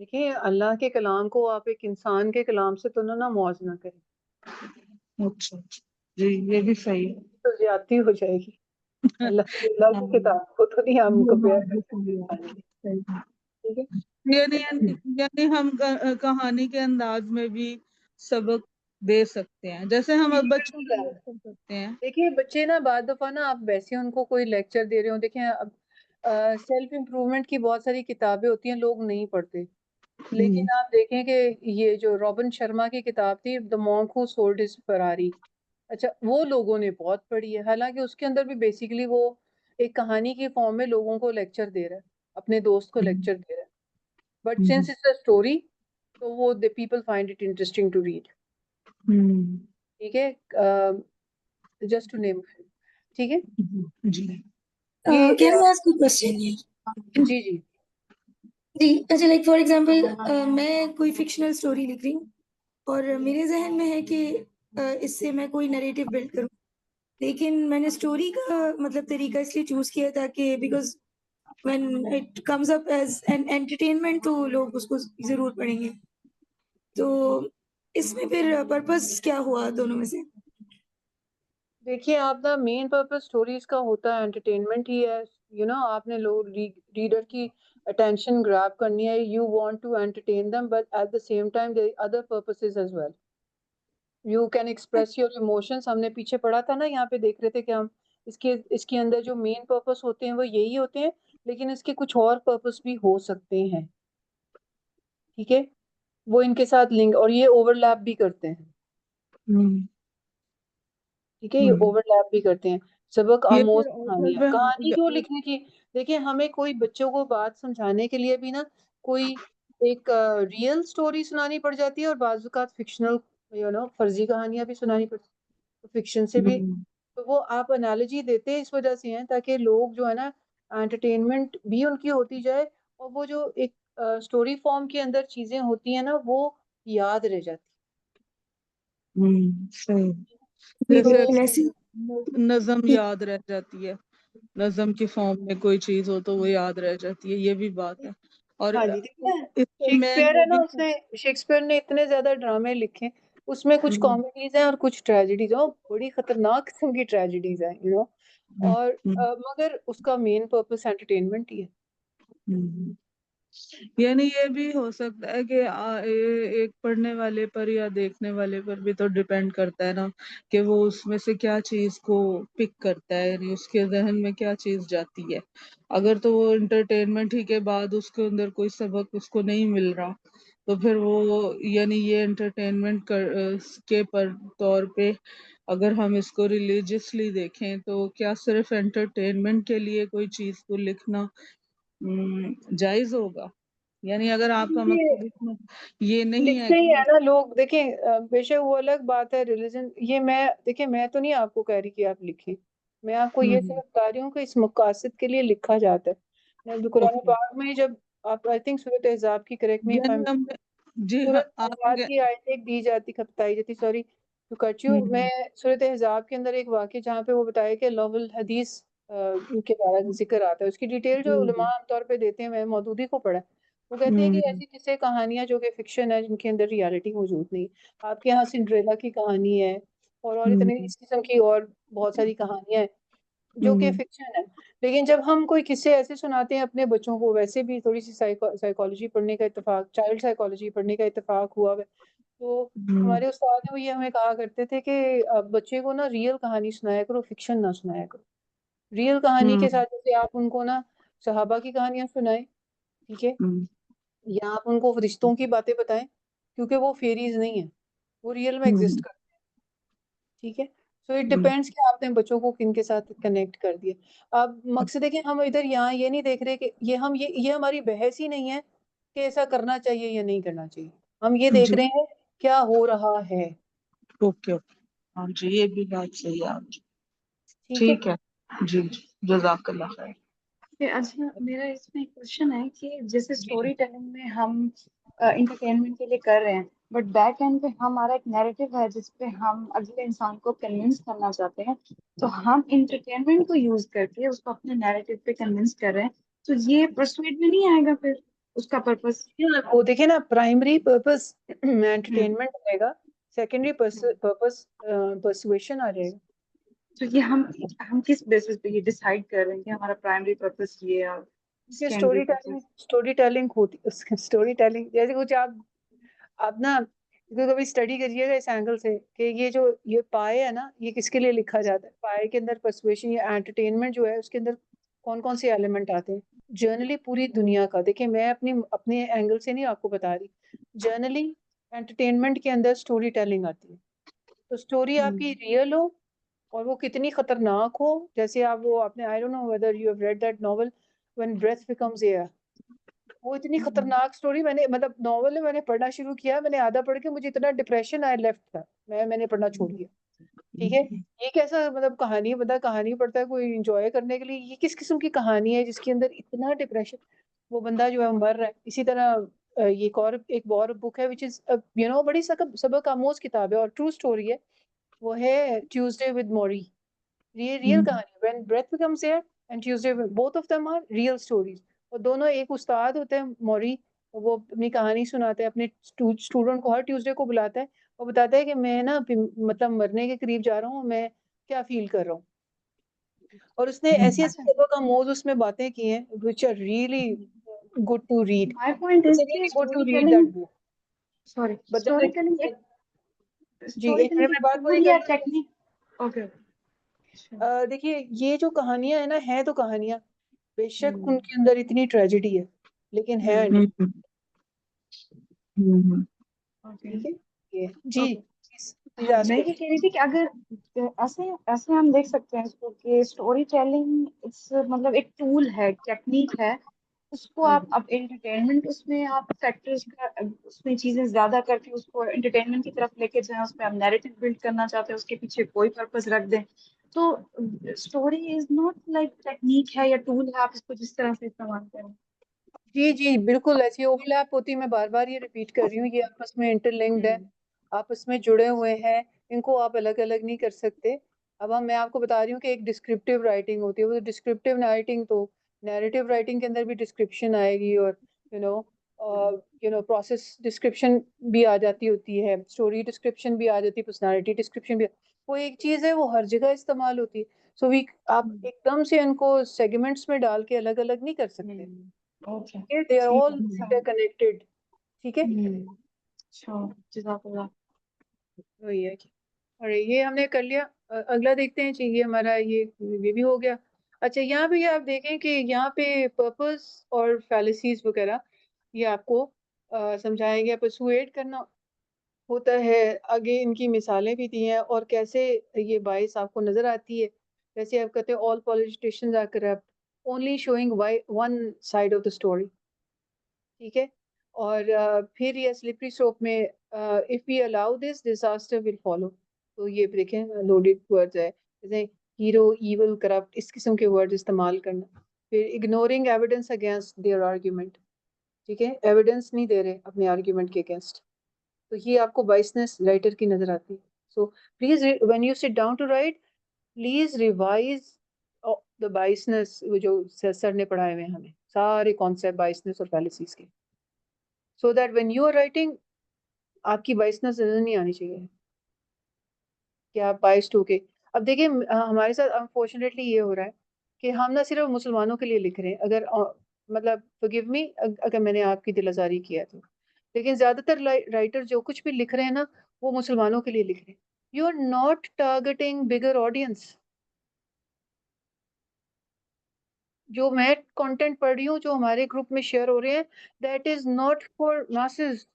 देखिए, अल्लाह के कलाम को आप एक इंसान के कलाम से तो ना मौजना करें, अच्छा जी, ये भी सही है। तो ज्यादती हो जाएगी। अल्लाह की किताब को तो नहीं हम कंपेयर कर सकते इंसान के। ठीक है, यानी यानी हम कहानी के अंदाज में भी सबक दे सकते हैं, जैसे हम अब बच्चों के लिए कर सकते हैं। देखिए बच्चे ना बाद दफा ना, आप वैसे उनको कोई लेक्चर दे रहे हो, देखें अब सेल्फ इम्प्रूवमेंट की बहुत सारी किताबें होती हैं, लोग नहीं पढ़ते, लेकिन आप देखें कि ये जो रॉबिन शर्मा की किताब थी, the monk who sold his Ferrari, अच्छा वो लोगों ने बहुत पढ़ी है, हालांकि उसके अंदर भी बेसिकली वो एक कहानी की फॉर्म में लोगों को लेक्चर दे रहा है, अपने दोस्त को लेक्चर दे रहा है, but since it's a story, तो वो the people find it interesting to read. ठीक है, जस्ट टू नेम, ठीक है जी ये Can I ask a question here? जी जी जी अच्छा, लाइक फॉर एग्जांपल मैं कोई फिक्शनल स्टोरी लिख रही हूँ और मेरे जहन में है कि इससे मैं कोई नरेटिव बिल्ड करूँ, लेकिन मैंने स्टोरी का मतलब तरीका इसलिए चूज किया था कि because when it comes up as an entertainment तो लोग उसको जरूर पढ़ेंगे, तो इसमें फिर पर्पस क्या हुआ दोनों में से? देखिए, आप ना मेन पर्पस स्टोरीज का होता है एंटरटेनमेंट ही है, आपने लोग रीडर की अटेंशन ग्रैब करनी है, you want to entertain them, but at the same time there other purposes as well, you can express your emotions. हमने पीछे पढ़ा था ना, यहाँ पे देख रहे थे कि हम इसके अंदर जो मेन पर्पस होते हैं वो यही होते हैं, लेकिन इसके कुछ और पर्पस भी हो सकते हैं। ठीक है, वो इनके साथ लिंक और ये ओवरलैप भी करते हैं। ठीक है, ये ओवरलैप भी करते हैं। सबक ये आमोज फिर कहानियां, कहानी जो लिखने की, देखिए हमें कोई बच्चों को बात समझाने के लिए भी ना कोई एक रियल स्टोरी सुनानी पड़ जाती है, और बाज़ औक़ात फिक्शनल फर्जी कहानियां भी सुनानी पड़ती है, तो फिक्शन से भी, तो वो आप एनालॉजी देते हैं इस वजह से हैं ताकि लोग जो है ना, एंटरटेनमेंट भी उनकी होती जाए, और वो जो एक स्टोरी फॉर्म के अंदर चीजें होती हैं ना, वो याद रह जाती। सही। मेरे जैसे लेकिन ऐसी नज़म याद रह जाती है, नज़म की फॉर्म में कोई चीज हो तो वो याद रह जाती है, ये भी बात है। और हाँ जी, देखिए ना इससे मैं शेक्सपियर ये है ना, भी उसने शेक्सपियर ने इतने ज्यादा ड्रामे लिखे, उसमें कुछ हम्म, कॉमेडीज हैं और कुछ ट्रेजेडीज हैं, और बड़ी खतरनाक किस्म की ट्रेजेडीज हैं, हम्म, और हम्म, मगर उसका मेन पर्पस एंटरटेनमेंट ही है। हम्म। यानी ये भी हो सकता है कि एक पढ़ने वाले पर या देखने वाले पर भी तो डिपेंड करता है ना, कि वो उसमें से क्या चीज को पिक करता है, यानी उसके जहन में क्या चीज जाती है। अगर तो वो एंटरटेनमेंट ही के बाद उसके अंदर कोई सबक उसको नहीं मिल रहा, तो फिर वो यानी ये एंटरटेनमेंट के पर तौर पे अगर हम इसको रिलीजियसली देखें तो क्या सिर्फ एंटरटेनमेंट के लिए कोई चीज को लिखना जायज होगा? यानी अगर आपका ये मकसद इसमें ये नहीं है लिखते ही है कि ना लोग, देखें बेशक वो अलग बात है रिलीजन, ये मैं देखिए मैं तो नहीं आपको कह रही कि आप लिखें, मैं आपको ये हम्म, सिर्फ बता रही हूँ कि इस मकासद के लिए लिखा जाता है। मैं कुरान ओके, पाक में जब आप आई थिंक सूरत अहज़ाब की, करेक्ट मी इफ आई, यानी हम जी हाँ सूरत आप अहज़ाब की आयत एक दी जाती, बताई जाती, सॉरी टू कट यू, मैं हम्म, सूरत अहज़ाब के अंदर एक वाक़या जहाँ पे वो बताया कि लव्हुल हदीस के बारे में जिक्र आता है, उसकी डिटेल जो उलमा हम्म, आमतौर पे देते हैं, मैं मौदूदी को पढ़ा है। वो कहते हैं कि हम्म, ऐसी किस्से कहानियां जो कि फिक्शन है, जिनके अंदर रियलिटी मौजूद नहीं। आपके यहाँ सिंड्रेला की कहानी है, और इतने हम्म, इस किस्म की और बहुत सारी कहानियां हैं जो कि हम्म, फिक्शन है। लेकिन जब हम कोई किस्से ऐसे सुनाते हैं अपने बच्चों को, वैसे भी थोड़ी सी साइकोलॉजी पढ़ने का इत्तेफाक, चाइल्ड साइकोलॉजी पढ़ने का इत्तेफाक हुआ है, तो हम्म, हमारे उस्ताद ने वो ये हमें कहा करते थे कि बच्चे को ना रियल कहानी सुनाया करो, फिक्शन ना सुनाया करो। रियल कहानी के हम्म, साथ जैसे आप उनको ना सहाबा की कहानियां सुनाएं, ठीक है, हम्म, या आप उनको फरिश्तों की बातें बताएं, क्योंकि वो फेरीज नहीं है, वो रियल में एग्जिस्ट हम्म, करते हैं, ठीक है। सो इट हम्म, डिपेंड्स कि आपने बच्चों को किन के साथ कनेक्ट कर दिया। अब मकसद है कि हम इधर यहाँ ये नहीं देख रहे कि ये हम ये हमारी बहस ही नहीं है कि ऐसा करना चाहिए या नहीं करना चाहिए, हम ये देख जी, रहे हैं क्या हो रहा है, ओके ओके, हाँ जी, ये भी बात सही है आपकी। ठीक है। ठीक है, जी जी, जज़ाकल्लाह खैर। अच्छा, मेरा इसमें क्वेश्चन है कि जैसे जी स्टोरी टेलिंग में हम इंटरटेनमेंट के लिए कर रहे हैं, बट बैक एंड पे हमारा एक नैरेटिव है जिसपे हम अगले इंसान को कन्विंस करना चाहते हैं, तो हम इंटरटेनमेंट को यूज करके उसको अपने नैरेटिव पे कन्विंस कर रहे हैं, तो ये परसुएट में नहीं आएगा फिर उसका पर्पस? वो देखिए ना, प्राइमरी पर्पस हम्म एंटरटेनमेंट रहेगा, सेकेंडरी हम्म। पर्पस पर्सुएशन आ जाएगा। तो ये हम किस बेसिस पे ये डिसाइड कर रहे हैं कि हमारा प्राइमरी पर्पस ये है और ये सेकेंडरी पर्पस? स्टोरी टेलिंग होती, स्टोरी टेलिंग जैसे कुछ आप ना कभी कभी स्टडी करिएगा इस एंगल से कि ये जो ये पाए है ना, ये किसके लिए लिखा जाता है, पाए के अंदर पर्सुएशन या एंटरटेनमेंट जो है उसके अंदर कौन कौन से एलिमेंट आते हैं। जर्नली पूरी दुनिया का देखिए, मैं अपनी अपने एंगल से नहीं आपको बता रही, जर्नली एंटरटेनमेंट के अंदर स्टोरी टेलिंग आती है। तो स्टोरी आपकी रियल हो और वो कितनी खतरनाक हो, जैसे आप वो आपने, I don't know whether you have read that novel When Breath Becomes Air, वो इतनी खतरनाक स्टोरी, मैंने मतलब नॉवल है, मैंने पढ़ना शुरू किया, मैंने आधा पढ़ के मुझे इतना डिप्रेशन आया, लेफ्ट था, मैंने पढ़ना छोड़ दिया, ठीक है। ये कैसा मतलब कहानी, बंदा कहानी पढ़ता है कोई एंजॉय करने के लिए, ये किस किस्म की कहानी है जिसके अंदर इतना डिप्रेशन, वो बंदा जो है मर रहा है। इसी तरह एक और बुक है विच इज बड़ी सबक आमोज किताब है और ट्रू स्टोरी है, वो है ट्यूसडे विद मॉरी। ये रियल कहानी, When Breath Becomes Air and Tuesday, both of them are real stories, और दोनों, एक उस्ताद होते हैं मौरी, वो अपनी कहानी सुनाते हैं अपने स्टूडेंट को, हर ट्यूसडे को बुलाता है और बताता है कि मैं ना मतलब मरने के करीब जा रहा हूँ, मैं क्या फील कर रहा हूँ, और उसने ऐसी ऐसी अच्छा, सबक आमोज उसमें बातें की हैं which are really good to read, my point it's is really कि good to story read telling, that book. Sorry, but story telling एक जी स्टोरी एक मिनट टेलिंग एक में बात पूरी टूल कर या लूँ। टेक्निक? Okay okay. देखिए ये जो कहानियां है ना, है तो कहानियां, बेशक हम्म उनके अंदर इतनी ट्रेजेडी है, लेकिन है हम्म हम्म, ओके ठीक है। ये जी ओके। प्लीज हाँ, मैं आस्क ये कह रही थी कि अगर ऐसे ऐसे हम देख सकते हैं इसको कि स्टोरी टेलिंग इट्स मतलब एक टूल है, टेक्निक है, उसको आप अब एंटरटेनमेंट उसमें आप फैक्टर्स का उसमें चीजें ज्यादा करके उसको एंटरटेनमेंट की तरफ लेके जाएं, उसमें आप नैरेटिव बिल्ड करना चाहते हैं, उसके पीछे कोई पर्पस रख दें, तो story is not like technique है या टूल है, आप इसको जिस तरह से इस्तेमाल करें। जी जी बिल्कुल ऐसी ओवरलैप होती है, मैं बार बार ये रिपीट कर रही हूँ, ये आपस में इंटरलिंक्ड है। हम्म आपस में जुड़े हुए हैं, इनको आप अलग अलग नहीं कर सकते। अब मैं आपको बता रही हूँ कि एक डिस्क्रिप्टिव राइटिंग होती है, वो डिस्क्रिप्टिव राइटिंग तो नैरेटिव राइटिंग के अंदर भी डिस्क्रिप्शन आएगी, और प्रोसेस डिस्क्रिप्शन भी आ जाती होती है, स्टोरी डिस्क्रिप्शन भी आ जाती है, पर्सनालिटी डिस्क्रिप्शन भी। वो एक चीज है, वो हर जगह इस्तेमाल होती है। सो वी आप एकदम से उनको सेगमेंट्स में डाल के अलग अलग नहीं कर सकते। ओके, दे आर ठीक ऑल है। इंटरकनेक्टेड। ठीक है, अच्छा, जज़ाकल्लाह। वही है। और ये हमने कर लिया। अगला देखते हैं। चाहिए हमारा ये भी हो गया। अच्छा, यहाँ पे आप देखें कि यहाँ पे पर्पस और फैलिसीज वगैरह ये आपको समझाया गया। परसुएड करना होता है, आगे इनकी मिसालें भी दी हैं, और कैसे ये बाइस आपको नजर आती है। जैसे आप कहते हैं all politicians are corrupt, only showing one side of the story. ठीक है। और फिर ये स्लिपरी स्लोप में if we allow this disaster will follow. तो ये देखें लोडेड वर्ड्स है, जैसे हीरो, इविल, करप्ट, इस किस्म के वर्ड इस्तेमाल करना। फिर ignoring evidence against their argument. ठीक है, एविडेंस नहीं दे रहे अपने आर्ग्यूमेंट के अगेंस्ट। तो ये आपको बाइसनेस राइटर की नजर आती है। So please when you sit down to write, please revise the biasness, जो सर ने पढ़ाए हुए हैं हमें सारे कॉन्सेप्ट बाइसनेस और फैलिसीज के, so that when you are writing आपकी बाइसनेस नजर नहीं आनी चाहिए कि आप बाइस्ड होके। अब देखिए हमारे साथ अनफॉर्चुनेटली ये हो रहा है कि हम ना सिर्फ मुसलमानों के लिए लिख रहे हैं। अगर मतलब फॉरगिव मी अगर मैंने आपकी दिल आजारी किया तो, लेकिन ज्यादातर राइटर जो कुछ भी लिख रहे हैं ना, वो मुसलमानों के लिए लिख रहे हैं। You are not targeting bigger audience. जो मैं कंटेंट पढ़ रही हूँ, जो हमारे ग्रुप में शेयर हो रहे हैं, that is not for masses.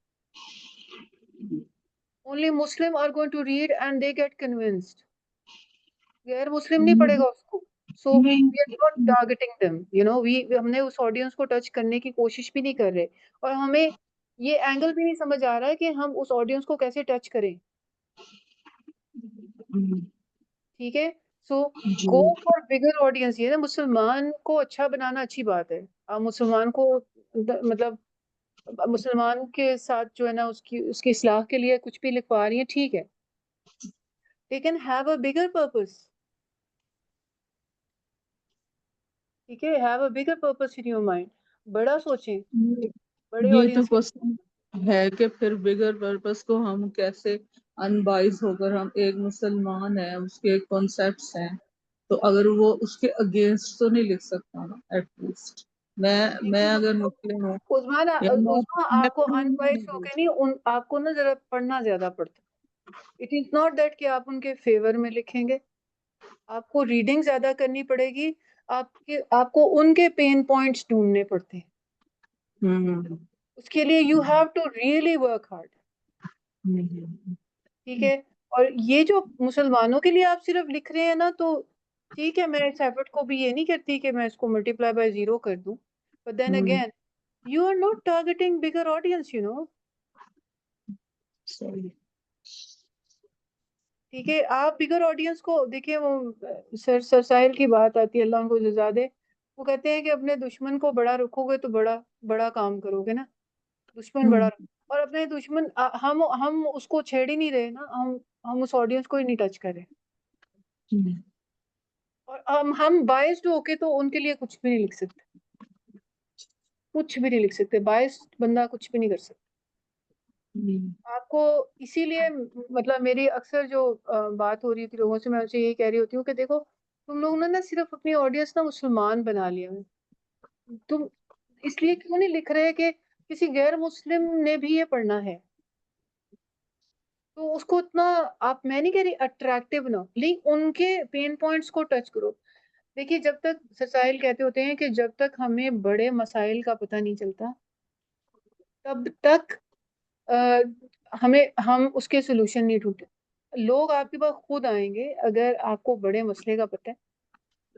Only Muslim are going to read and they get convinced. गैर मुस्लिम नहीं पढ़ेगा उसको। So we are not targeting them, हमने उस ऑडियंस को टच करने की कोशिश भी नहीं कर रहे, और हमें ये एंगल भी नहीं समझ आ रहा है कि हम उस ऑडियंस को कैसे टच करें। ठीक है। सो गो फॉर बिगर ऑडियंस। ये ना मुसलमान को अच्छा बनाना अच्छी बात है। आप मुसलमान को मतलब मुसलमान के साथ जो है ना, उसकी उसकी इस्लाह के लिए कुछ भी लिखवा रही है, ठीक है, लेकिन हैव अ बिगर पर्पस। ठीक है, have a bigger purpose in your mind. बड़ा सोचें, बड़े ये तो ऑडियंस के। क्वेश्चन है कि फिर बिगर पर्पस को हम कैसे अनबाइज होकर, हम एक मुसलमान है, उसके कॉन्सेप्ट्स हैं, तो अगर वो उसके अगेंस्ट तो नहीं लिख सकता ना एटलीस्ट। मैं देखिए अगर मुस्लिम हूँ उस्मान, या उस्मान मैं आपको अनवाइज होके नहीं, उन आपको ना जरा पढ़ना ज्यादा पड़ता है। इट इज नॉट दैट कि आप उनके फेवर में लिखेंगे, आपको रीडिंग ज्यादा करनी पड़ेगी। आपको उनके पेन पॉइंट्स ढूंढने पड़ते हैं। हम्म उसके लिए you have to really work hard. ठीक है। और ये जो मुसलमानों के लिए आप सिर्फ लिख रहे हैं ना, तो ठीक है, मैं इस एफर्ट को भी ये नहीं करती कि मैं इसको मल्टीप्लाई बाय 0 कर दूं, but then again you are not targeting bigger audience. सही। ठीक है, आप बिगर ऑडियंस को देखिए। वो सर साहिल की बात आती है, अल्लाह उनको जज़ा दे। वो कहते हैं कि अपने दुश्मन को बड़ा रखोगे तो बड़ा बड़ा काम करोगे ना। दुश्मन बड़ा रखो, और अपने दुश्मन हम उसको छेड़ ही नहीं रहे ना, हम उस ऑडियंस को ही नहीं टच कर रहे। और हम बायस्ड होके तो उनके लिए कुछ भी नहीं लिख सकते, कुछ भी नहीं लिख सकते। बायस्ड बंदा कुछ भी नहीं कर सकता। आपको इसीलिए मतलब मेरी अक्सर जो बात हो रही थी लोगों से, मैं उनसे यही कह रही होती हूँ कि देखो, तुम लोगों ने ना सिर्फ अपनी ऑडियंस ना मुसलमान बना लिया है। तुम इसलिए क्यों नहीं लिख रहे कि किसी गैर मुस्लिम ने भी ये पढ़ना है, तो उसको इतना आप, मैं नहीं कह रही अट्रैक्टिव ना, लेकिन उनके पेन पॉइंट्स को टच करो। देखिए, जब तक ससाइल कहते होते हैं कि जब तक हमें बड़े मसाइल का पता नहीं चलता, तब तक हम उसके सोल्यूशन नहीं ढूंढते। लोग आपके पास खुद आएंगे अगर आपको बड़े मसले का पता है,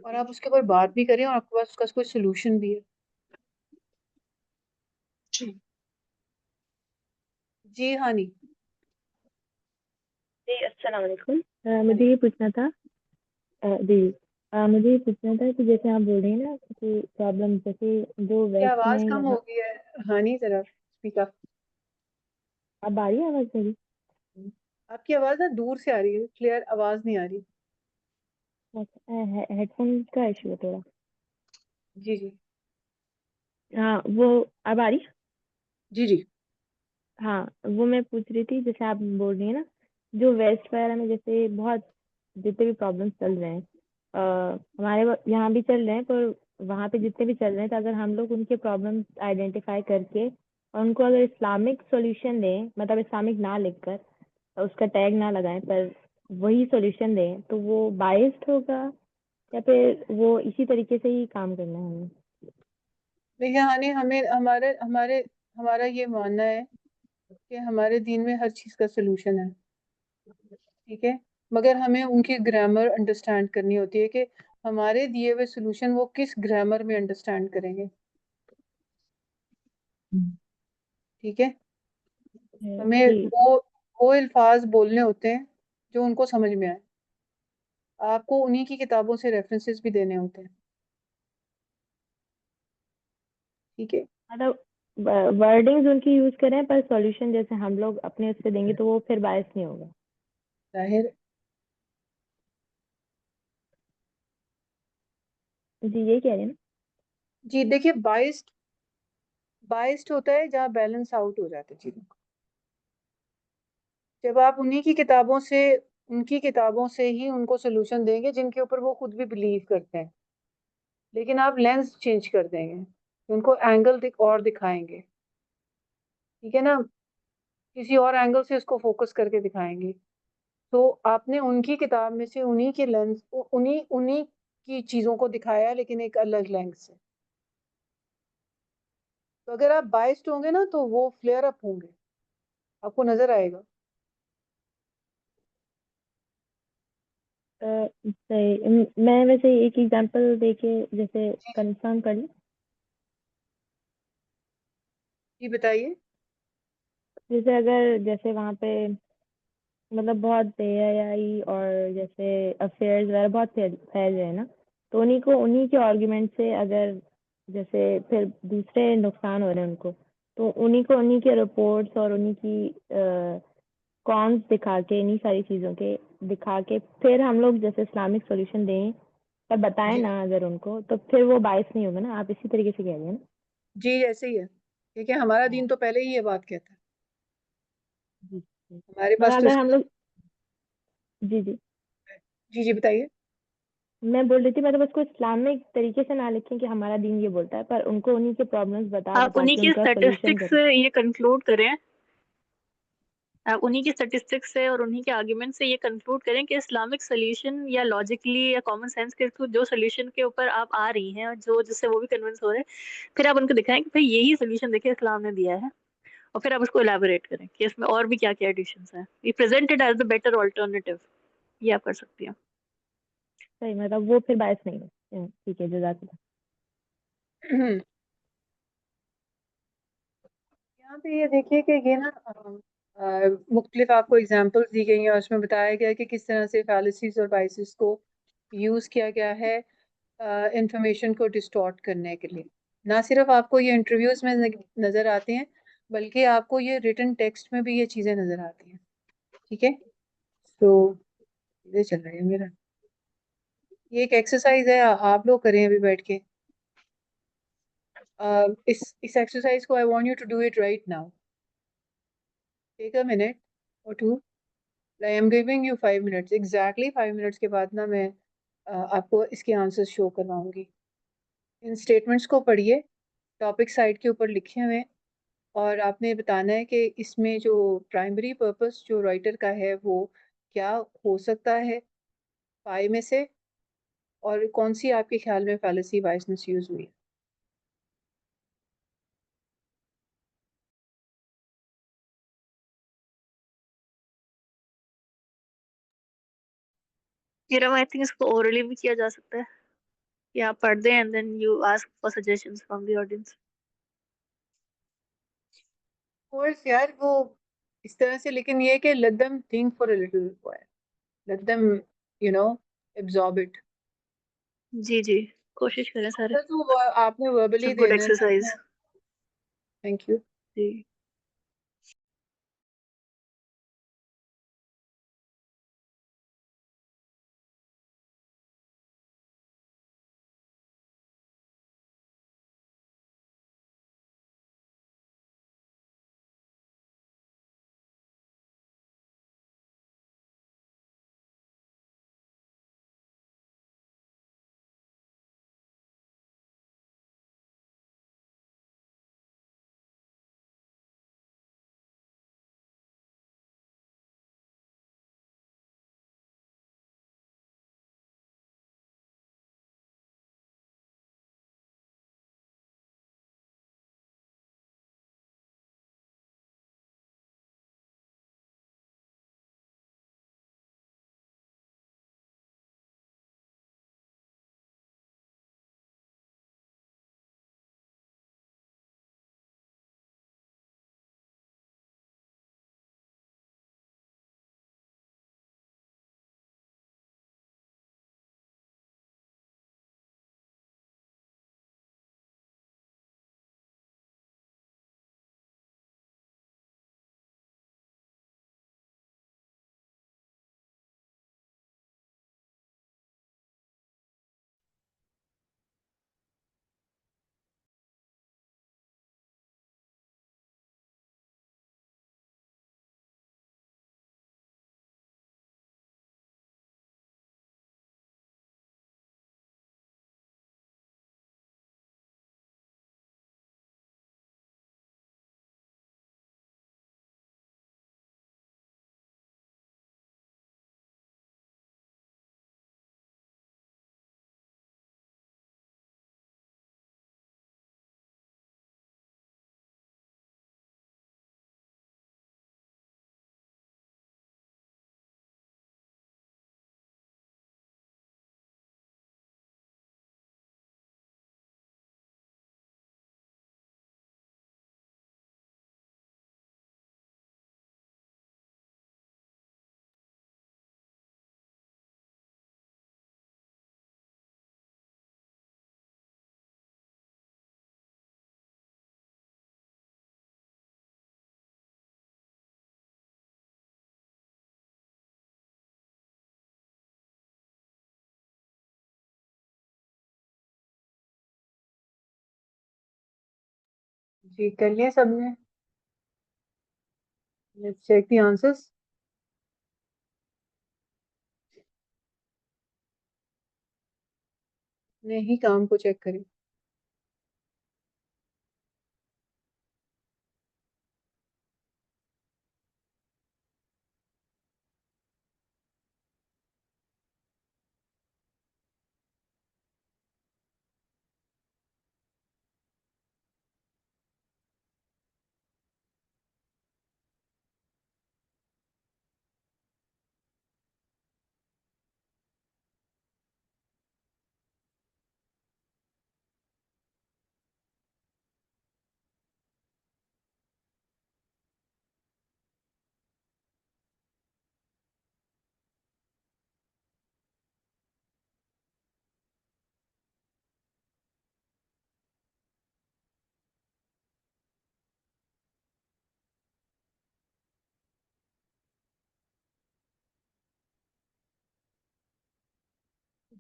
और आप उसके ऊपर बात भी करें, और आपके पास उसका कोई सोल्यूशन भी है। जी हाँ, नहीं। जी अस्सलाम वालेकुम। मुझे ये पूछना था जी मुझे ये पूछना था कि जैसे आप बोल रही हैं ना कि प्रॉब्लम जैसे जो की वेस्ट में आवाज कम हो यहाँ गई है। हाँ, नहीं, जरा स्पीक अप। अब आ रही है आवाज मेरी? आपकी आवाज ना दूर से आ रही है, क्लियर आवाज नहीं आ रही। हेडफोन का इशू है थोड़ा। जी जी हाँ, वो अब आ रही? जी जी हाँ, वो मैं पूछ रही थी, जैसे आप बोल रही है ना, जो वेस्ट वगैरह में जैसे बहुत जितने भी प्रॉब्लम्स चल रहे हैं, हमारे यहाँ भी चल रहे हैं, पर वहाँ पे जितने भी चल रहे हैं, तो अगर हम लोग उनके प्रॉब्लम्स आइडेंटिफाई करके और उनको अगर इस्लामिक सॉल्यूशन दें, मतलब इस्लामिक ना लिखकर उसका टैग ना लगाएं, पर वही सॉल्यूशन दें, तो वो बायस्ड होगा या फिर वो इसी तरीके से ही काम करना है हमें? देखिए हानि, हमें हमारे हमारे हमारा ये मानना है कि हमारे दीन में हर चीज का सलूशन है, ठीक है, मगर हमें उनकी ग्रामर अंडरस्टैंड करनी होती है कि हमारे दिए हुए सलूशन वो किस ग्रामर में अंडरस्टैंड करेंगे, ठीक है। हमें जी। वो अल्फाज बोलने होते हैं जो उनको समझ में आए। आपको उन्हीं की किताबों से रेफरेंसेस भी देने होते हैं, ठीक है। मतलब वर्डिंग्स उनकी यूज करें, पर सॉल्यूशन जैसे हम लोग अपने उससे देंगे तो वो फिर बायस नहीं होगा। जाहिर। जी, यही कह रहे हैं ना? जी देखिए, बाइस्ड होता है जहाँ बैलेंस आउट हो जाते हैं चीजों का। जब आप उनकी किताबों से ही उनको सोल्यूशन देंगे जिनके ऊपर वो खुद भी बिलीव करते हैं, लेकिन आप लेंस चेंज कर देंगे, उनको एंगल और दिखाएंगे, ठीक है ना, किसी और एंगल से उसको फोकस करके दिखाएंगे। तो आपने उनकी किताब में से उन्हीं के लेंस उन्हीं उन्हीं की चीजों को दिखाया, लेकिन एक अलग लेंस से। तो अगर आप बाइस्ड होंगे ना तो वो फ्लेयर अप होंगे, आपको नजर आएगा। सही। मैं वैसे एक एग्जांपल देके जैसे कंफर्म कर लूं। जी बताइए। जैसे अगर जैसे वहाँ पे मतलब बहुत बेहयाई और जैसे अफेयर्स वगैरह बहुत फैल रहे हैं ना, तो उन्हीं के आर्ग्यूमेंट से अगर जैसे फिर दूसरे नुकसान हो रहे हैं उनको, तो उन्हीं के रिपोर्ट्स और उन्हीं की कॉन्स दिखा के, इन्हीं सारी चीजों के दिखा के फिर हम लोग जैसे इस्लामिक सॉल्यूशन दें या बताएं जी ना अगर उनको, तो फिर वो बायस नहीं होगा ना। आप इसी तरीके से कह रहे हैं ना? जी ऐसे ही है, ठीक है, हमारा हाँ। दीन तो पहले ही ये बात कहता है। जी जी। हमारे मगर पास तो अगर इसका हम लोग, जी जी, जी जी बताइए। मैं बोल रही थी मतलब उसको इस्लामिक तरीके से ना लिखें कि हमारा दीन ये बोलता है, पर उनको उन्हीं के प्रॉब्लम्स बता आप बता उन्हीं के की उनका सोल्यूशन स्टैटिस्टिक्स करें। से ये कंक्लूड करें, आप उन्हीं की स्टैटिस्टिक्स से और उन्हीं के आर्ग्यूमेंट से ये कंक्लूड करें कि इस्लामिक सोल्यूशन या लॉजिकली या कॉमन सेंस के थ्रू जो सोल्यूशन के ऊपर आप आ रही हैं और जो जिससे वो भी कन्विंस हो रहे हैं, फिर आप उनको दिखाएं कि भाई यही सोल्यूशन देखिए इस्लाम ने दिया है, और फिर आप उसको एलैबोरेट करें कि इसमें और भी क्या क्या एडिशंस हैं, ये presented as the better alternative. ये आप कर सकती हैं। सही, मतलब वो फिर बायस नहीं है। ठीक है, जज़ाकल्लाह। यहाँ पे ये देखिए कि ये ना मुख्तलिफ आपको एग्जांपल्स दी गई हैं और उसमें बताया गया है कि किस तरह से फैलेसीज और बाइसेस को यूज किया गया है इंफॉर्मेशन को डिस्टॉर्ट करने के लिए। ना सिर्फ आपको ये इंटरव्यूज में नजर आती हैं, बल्कि आपको ये रिटन टेक्स्ट में भी ये चीजें नजर आती हैं, ठीक है। तो ये चल रहा है मेरा, ये एक एक्सरसाइज है, आप लोग करें अभी बैठ के। इस एक्सरसाइज को I want you to do it right now. Take a minute और two, I am giving you 5 minutes, exactly 5 minutes के बाद ना मैं आपको इसके आंसर्स शो करवाऊंगी। इन स्टेटमेंट्स को पढ़िए, टॉपिक साइड के ऊपर लिखे हुए हैं, और आपने बताना है कि इसमें जो प्राइमरी पर्पस जो राइटर का है वो क्या हो सकता है पाई में से, और कौन सी आपके ख्याल में फैलेसी बायसनेस यूज हुई है। हीरा, आई थिंक इसको ओरली भी किया जा सकता है, कि आप पढ़ दें and then you ask for suggestions from the audience. Course यार वो इस तरह से, लेकिन ये कि let them think for a little while, let them you know absorb it. जी जी, कोशिश करें सारे। तो आपने इट्स अ वर्बली गुड देना एक्सरसाइज। है। Thank you. जी। जी कर लिया सबने? Let's check the answers. नहीं, काम को चेक करें।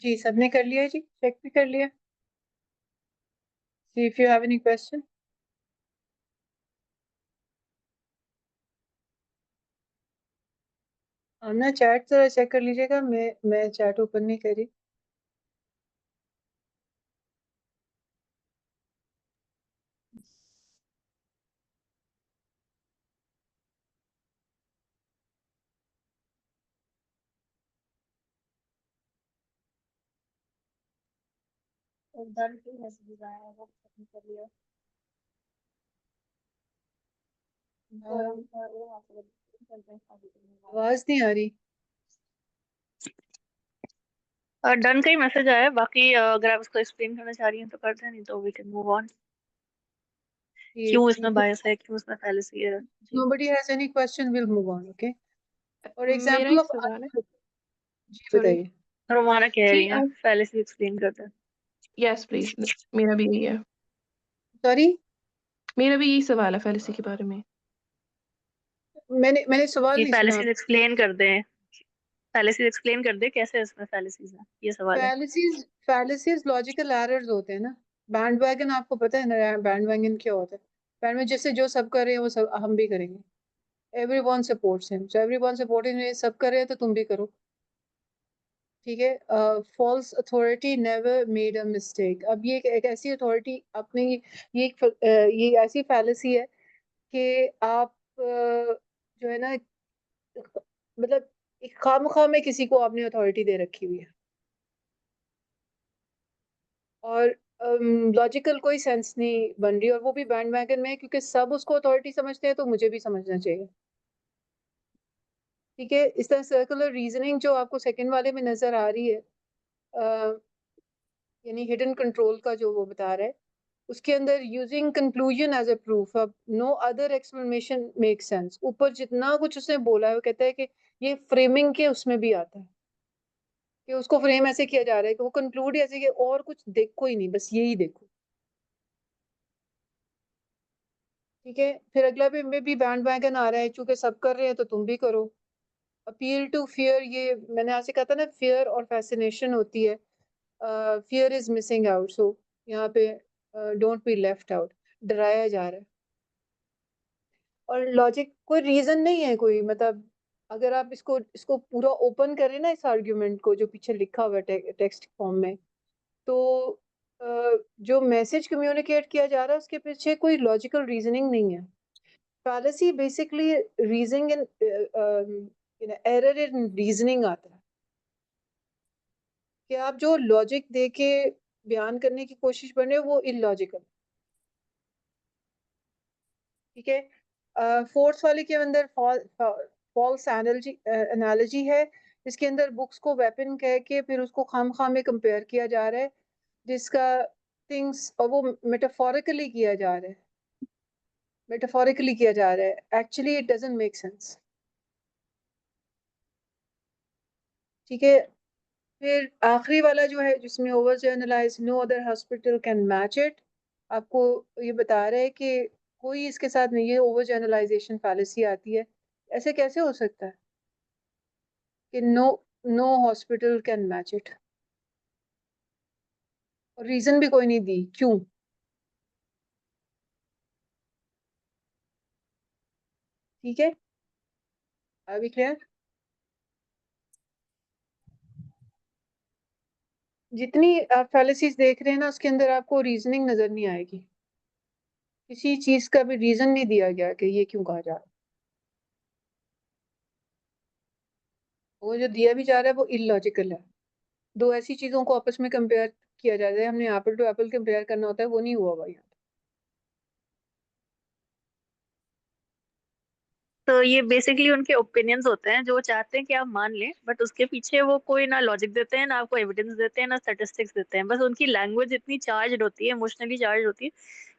जी सबने कर लिया जी, चेक भी कर लिया। See if you have any question. ना चैट जरा चेक कर लीजिएगा, मैं चैट ओपन नहीं करी। डन के मैसेजेस आए हैं, वो सबमिट कर लिया। आवाज नहीं आ रही। डन का ही मैसेज आया है, बाकी अगर आप इसको एक्सप्लेन करना चाह रही हैं तो कर दें, नहीं तो वी कैन मूव ऑन। क्यों इसमें बायस है, क्यों इसमें फैलेसी है? जी Nobody has any question, we'll move on, okay? For मेरा example एक of सवाल है। जी सॉरी बताइए। रोमाना कह रही जी हैं, फैलेसी एक्सप्लेन करते हैं। यस प्लीज, मेरा भी यही है। सॉरी, मेरा भी यही सवाल है फैलेसी के बारे में। मैंने सवाल जी नहीं सुना। फैलेसीज एक्सप्लेन कर दें, फैलेसीज एक्सप्लेन कर दें कैसे इसमें फैलेसीज हैं, ये सवाल है। फैलेसीज लॉजिकल एरर्स होते हैं ना। बैंडवैगन आपको पता है ना, बैंडवैगन क्या होता है? बैंड में जैसे जो सब कर रहे हैं वो सब हम भी करेंगे। Everyone supports him, so everyone supporting, सब कर रहे हैं तो तुम भी करो। ठीक है। False authority never made a mistake. अब ये एक ऐसी अथॉरिटी अपने, ये ऐसी फैलेसी है कि आप जो है ना, मतलब एक खामखा में किसी को आपने अथॉरिटी दे रखी हुई है, और लॉजिकल कोई सेंस नहीं बन रही, और वो भी बैंडवैगन में है, क्योंकि सब उसको अथॉरिटी समझते हैं तो मुझे भी समझना चाहिए। ठीक है। इस तरह सर्कुलर रीजनिंग जो आपको सेकंड वाले में नजर आ रही है, यानी हिडन कंट्रोल का जो वो बता रहा है, उसके अंदर using conclusion as a proof, अब no other explanation make sense, ऊपर जितना कुछ उसने बोला है वो कहता है कि ये फ्रेमिंग के उसमें भी आता है, कि उसको फ्रेम ऐसे किया जा रहा है कि वो कंक्लूड ऐसे कि और कुछ देखो ही नहीं, बस यही देखो। ठीक है। फिर अगला में भी बैंड वैगन आ रहा है, चूंकि सब कर रहे हैं तो तुम भी करो। अपील टू फियर, ये मैंने आपसे कहा था ना, फियर और फैसिनेशन होती है। फियर इज मिसिंग आउट, सो यहाँ पे डोंट बी लेफ्ट आउट, डराया जा रहा है। और लॉजिक कोई रीजन नहीं है कोई, मतलब अगर आप इसको पूरा ओपन करें ना, इस आर्ग्यूमेंट को जो पीछे लिखा हुआ है टेक्स्ट फॉर्म में, तो जो मैसेज कम्युनिकेट किया जा रहा है उसके पीछे कोई लॉजिकल रीजनिंग नहीं है। fallacy basically reasoning in error in reasoning आता है, कि आप जो लॉजिक दे के बयान करने की कोशिश कर रहे हो वो इलॉजिकल। ठीक है। फोर्थ वाले के अंदर फॉल्स एनालॉजी है, इसके अंदर बुक्स को वेपन कह के फिर उसको खाम खाम में कंपेयर किया जा रहा है, जिसका थिंग्स, और वो मेटाफोरिकली किया जा रहा है, मेटाफोरिकली किया जा रहा है, actually it doesn't make sense. ठीक है। फिर आखिरी वाला जो है जिसमें over generalise, no other hospital can match it, आपको ये बता रहा है कि कोई इसके साथ नहीं, ये ओवर जर्नलाइजेशन फैलेसी आती है। ऐसे कैसे हो सकता है कि no hospital can match it, और रीजन भी कोई नहीं दी क्यों। ठीक है, आर वी क्लियर? जितनी आप फैलेसीज देख रहे हैं ना, उसके अंदर आपको रीजनिंग नजर नहीं आएगी, किसी चीज का भी रीजन नहीं दिया गया कि ये क्यों कहा जा रहा है। वो जो दिया भी जा रहा है वो इलॉजिकल है। दो ऐसी चीजों को आपस में कंपेयर किया जा रहा है, हमने एप्पल टू एप्पल कंपेयर करना होता है, वो नहीं हुआ भाई। तो ये बेसिकली उनके ओपिनियंस होते हैं जो वो चाहते हैं कि आप मान लें, बट उसके पीछे वो कोई ना लॉजिक देते हैं, ना आपको एविडेंस देते हैं, ना स्टैटिस्टिक्स देते हैं। बस उनकी लैंग्वेज इतनी चार्ज होती है, इमोशनली चार्ज होती है,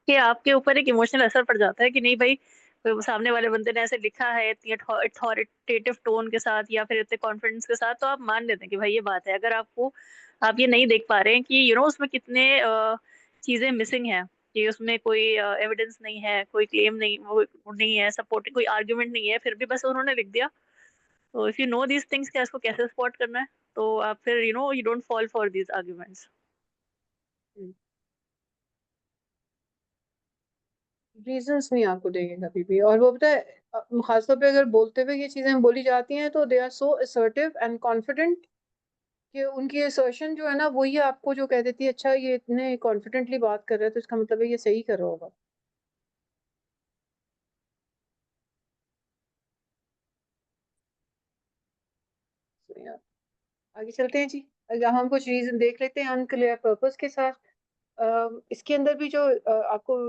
कि आपके ऊपर एक इमोशनल असर पड़ जाता है कि नहीं भाई, सामने वाले बंदे ने ऐसे लिखा है इतनी अथॉरिटेटिव टोन के साथ या फिर इतने कॉन्फिडेंस के साथ, तो आप मान लेते हैं कि भाई ये बात है। अगर आप ये नहीं देख पा रहे हैं कि उसमें कितने चीजें मिसिंग है, कि उसमें कोई एविडेंस नहीं है, कोई क्लेम नहीं, वो नहीं है, सपोर्टिंग कोई आर्गुमेंट नहीं है, फिर भी बस उन्होंने लिख दिया। तो if you know these things कि इसको कैसे स्पॉट करना है, तो आप फिर you don't fall for these arguments. Reasons नहीं आपको देंगे कभी भी। और वो पता है, खासतौर पे अगर बोलते हुए ये चीजें बोली जाती हैं तो they are so assertive and confident कि उनकी असर्शन जो है ना, वही आपको जो कह देती है अच्छा ये इतने कॉन्फिडेंटली बात कर रहा है तो इसका मतलब है ये सही कर रहा होगा। So, yeah, आगे चलते हैं जी। अगर हम कुछ रीजन देख लेते हैं अनक्लियर पर्पस के साथ। इसके अंदर भी जो आपको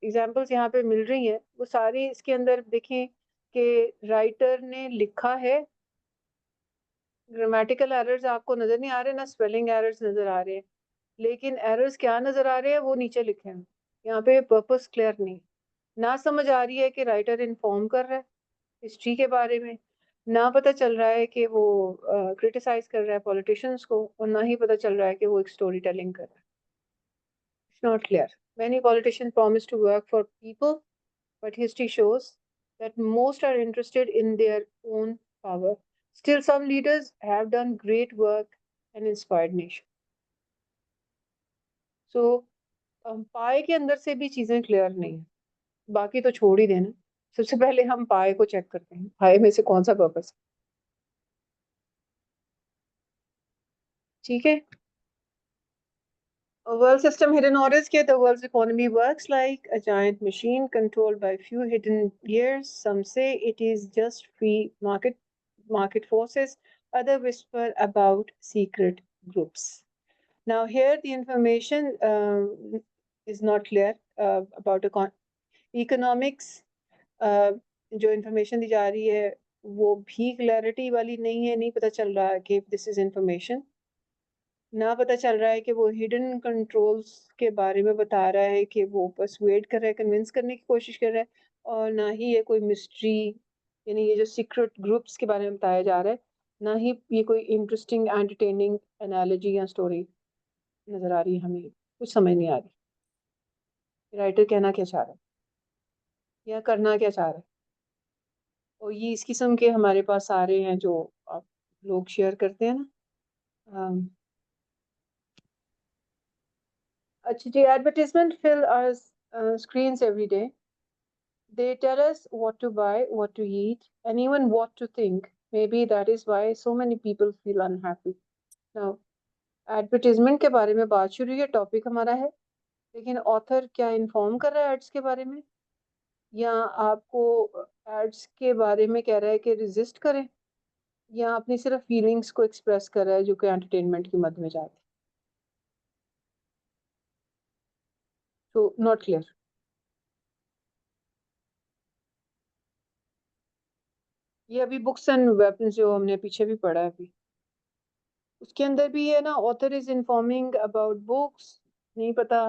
एग्जांपल्स यहाँ पे मिल रही हैं, वो सारी इसके अंदर देखें कि राइटर ने लिखा है, ग्रामेटिकल एरर्स आपको नजर नहीं आ रहे, ना स्पेलिंग एरर्स नजर आ रहे हैं, लेकिन एरर्स क्या नजर आ रहे हैं वो नीचे लिखे हैं। यहाँ पे पर्पस क्लियर नहीं, ना समझ आ रही है कि राइटर इन्फॉर्म कर रहा है हिस्ट्री के बारे में, ना पता चल रहा है कि वो क्रिटिसाइज कर रहा है पॉलिटिशियंस को, और ना ही पता चल रहा है कि वो एक स्टोरी टेलिंग कर रहा है। It's not clear. Many politicians promise to work for people, but history shows that most are interested in their own power. Still, some leaders have done great work and inspired nation. So, पाए के अंदर से भी चीजें क्लियर नहीं है, बाकी तो छोड़ ही देना। सबसे पहले हम पाए को चेक करते हैं, पाए में से कौन सा पर्पस है। ठीक है, a world system hidden orders के the world's economy works like a giant machine controlled by few hidden gears. Some say it is just free market forces, others whisper about secret groups. Now here the information is not clear about economics. जो information दी जा रही है वो भी clarity वाली नहीं है, नहीं पता चल रहा है कि this is information, ना पता चल रहा है कि वो हिडन कंट्रोल्स के बारे में बता रहा है कि वो पर्सुएड कर रहा है, कन्विंस करने की कोशिश कर रहा है, और ना ही ये कोई मिस्ट्री, यानी ये जो सीक्रेट ग्रुप्स के बारे में बताया जा रहा है, ना ही ये कोई इंटरेस्टिंग एंटरटेनिंग एनालॉजी या स्टोरी नजर आ रही है। हमें कुछ समझ नहीं आ रही राइटर कहना क्या चाह रहा है या करना क्या चाह रहा है। और ये इस किस्म के हमारे पास सारे हैं जो आप लोग शेयर करते हैं ना। अच्छा जी, advertisement fill our screens every day. They tell us what to buy, what to eat, and even what to think. Maybe that is why so many people feel unhappy. Now, advertisement के बारे में बात शुरू हुई है, टॉपिक हमारा है, लेकिन ऑथर क्या इन्फॉर्म कर रहा है एड्स के बारे में, या आपको एड्स के बारे में कह रहा है कि रेजिस्ट करें, या अपनी सिर्फ फीलिंग्स को एक्सप्रेस कर रहा है जो कि एंटरटेनमेंट की मद में जाती है। तो नॉट क्लियर। ये अभी बुक्स एंड वेपन्स जो हमने पीछे भी पढ़ा है अभी, उसके अंदर भी है ना, author is informing about books, नहीं पता,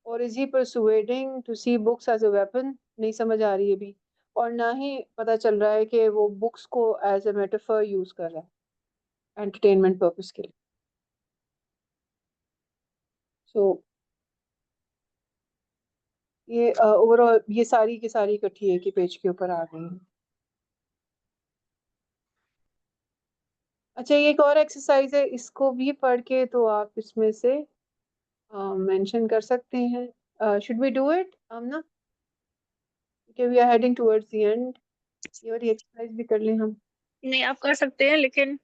और is he persuading to see books as a weapon, नहीं समझ आ रही है अभी, और ना ही पता चल रहा है कि वो बुक्स को एज अ मेटाफर यूज कर रहा है एंटरटेनमेंट पर्पस के लिए। सो ये ओवरऑल ये सारी की सारी इकट्ठी एक ही पेज के ऊपर आ गई है। अच्छा, ये एक और एक्सरसाइज है, इसको भी पढ़ के तो आप इसमें से मेंशन कर सकते हैं। Should we do it Amna? Okay, we are heading towards the end. ये वाली एक्सरसाइज भी कर लें हम। नहीं आप कर सकते हैं, लेकिन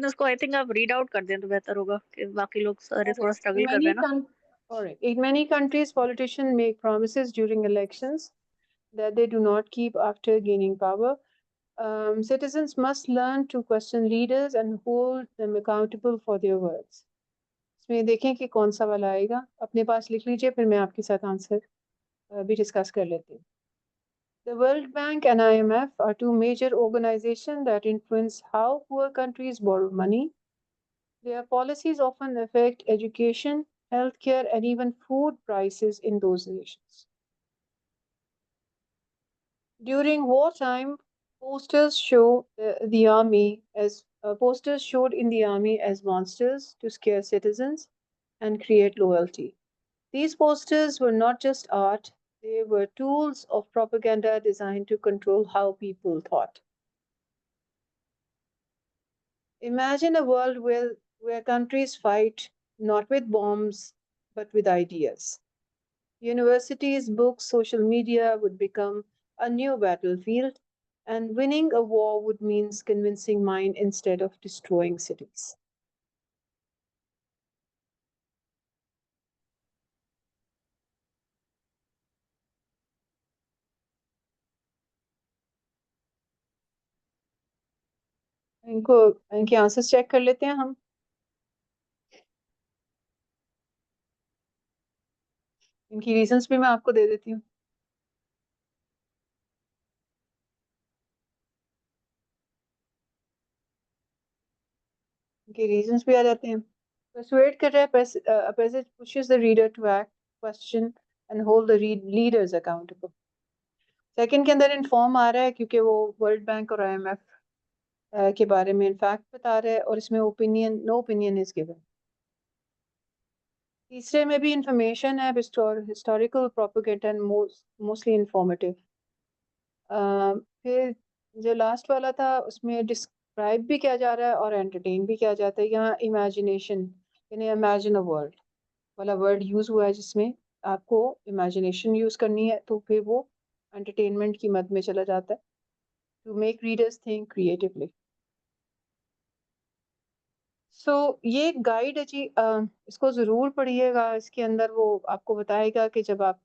उसको आई थिंक आप रीड आउट कर दें तो बेहतर होगा, कि बाकी लोग सारे Okay. थोड़ा स्ट्रगल कर रहे हैं ना। All right. In many countries, politicians make promises during elections that they do not keep after gaining power. Citizens must learn to question leaders and hold them accountable for their words. इसमें देखें कि कौन सा वाला आएगा, अपने पास लिख लीजिए, फिर मैं आपके साथ आंसर भी डिस्कस कर लेती हूँ। The World Bank and IMF are two major organizations that influence how poor countries borrow money. Their policies often affect education, healthcare, and even food prices in those nations. During wartime, posters show the army as posters showed in the army as monsters to scare citizens and create loyalty. These posters were not just art; they were tools of propaganda designed to control how people thought. Imagine a world where countries fight not with bombs but with ideas. Universities, books, social media would become a new battlefield, and winning a war would mean convincing mind instead of destroying cities. इनके आंसर्स चेक कर लेते हैं हम। इनकी रीजंस भी मैं आपको दे देती हूँ। इनके रीजंस भी आ जाते हैं। Persuade कर रहा है, passage pushes the reader to act, question and hold the leaders accountable. Second के अंदर इन्फॉर्म आ रहा है क्योंकि वो वर्ल्ड बैंक और IMF के बारे में इनफैक्ट बता रहा है, और इसमें नो ओपिनियन इज गिवन। तीसरे में भी इंफॉर्मेशन है, historical propaganda and mostly informative. फिर जो लास्ट वाला था उसमें डिस्क्राइब भी किया जा रहा है और एंटरटेन भी किया जाता है। यहाँ इमेजिनेशन यानी इमेजिन अ वर्ल्ड वाला वर्ड यूज हुआ है, जिसमें आपको इमेजिनेशन यूज करनी है, तो फिर वो एंटरटेनमेंट की मद में चला जाता है, to make readers think creatively. ये गाइड है जी, इसको ज़रूर पढ़िएगा। इसके अंदर वो आपको बताएगा कि जब आप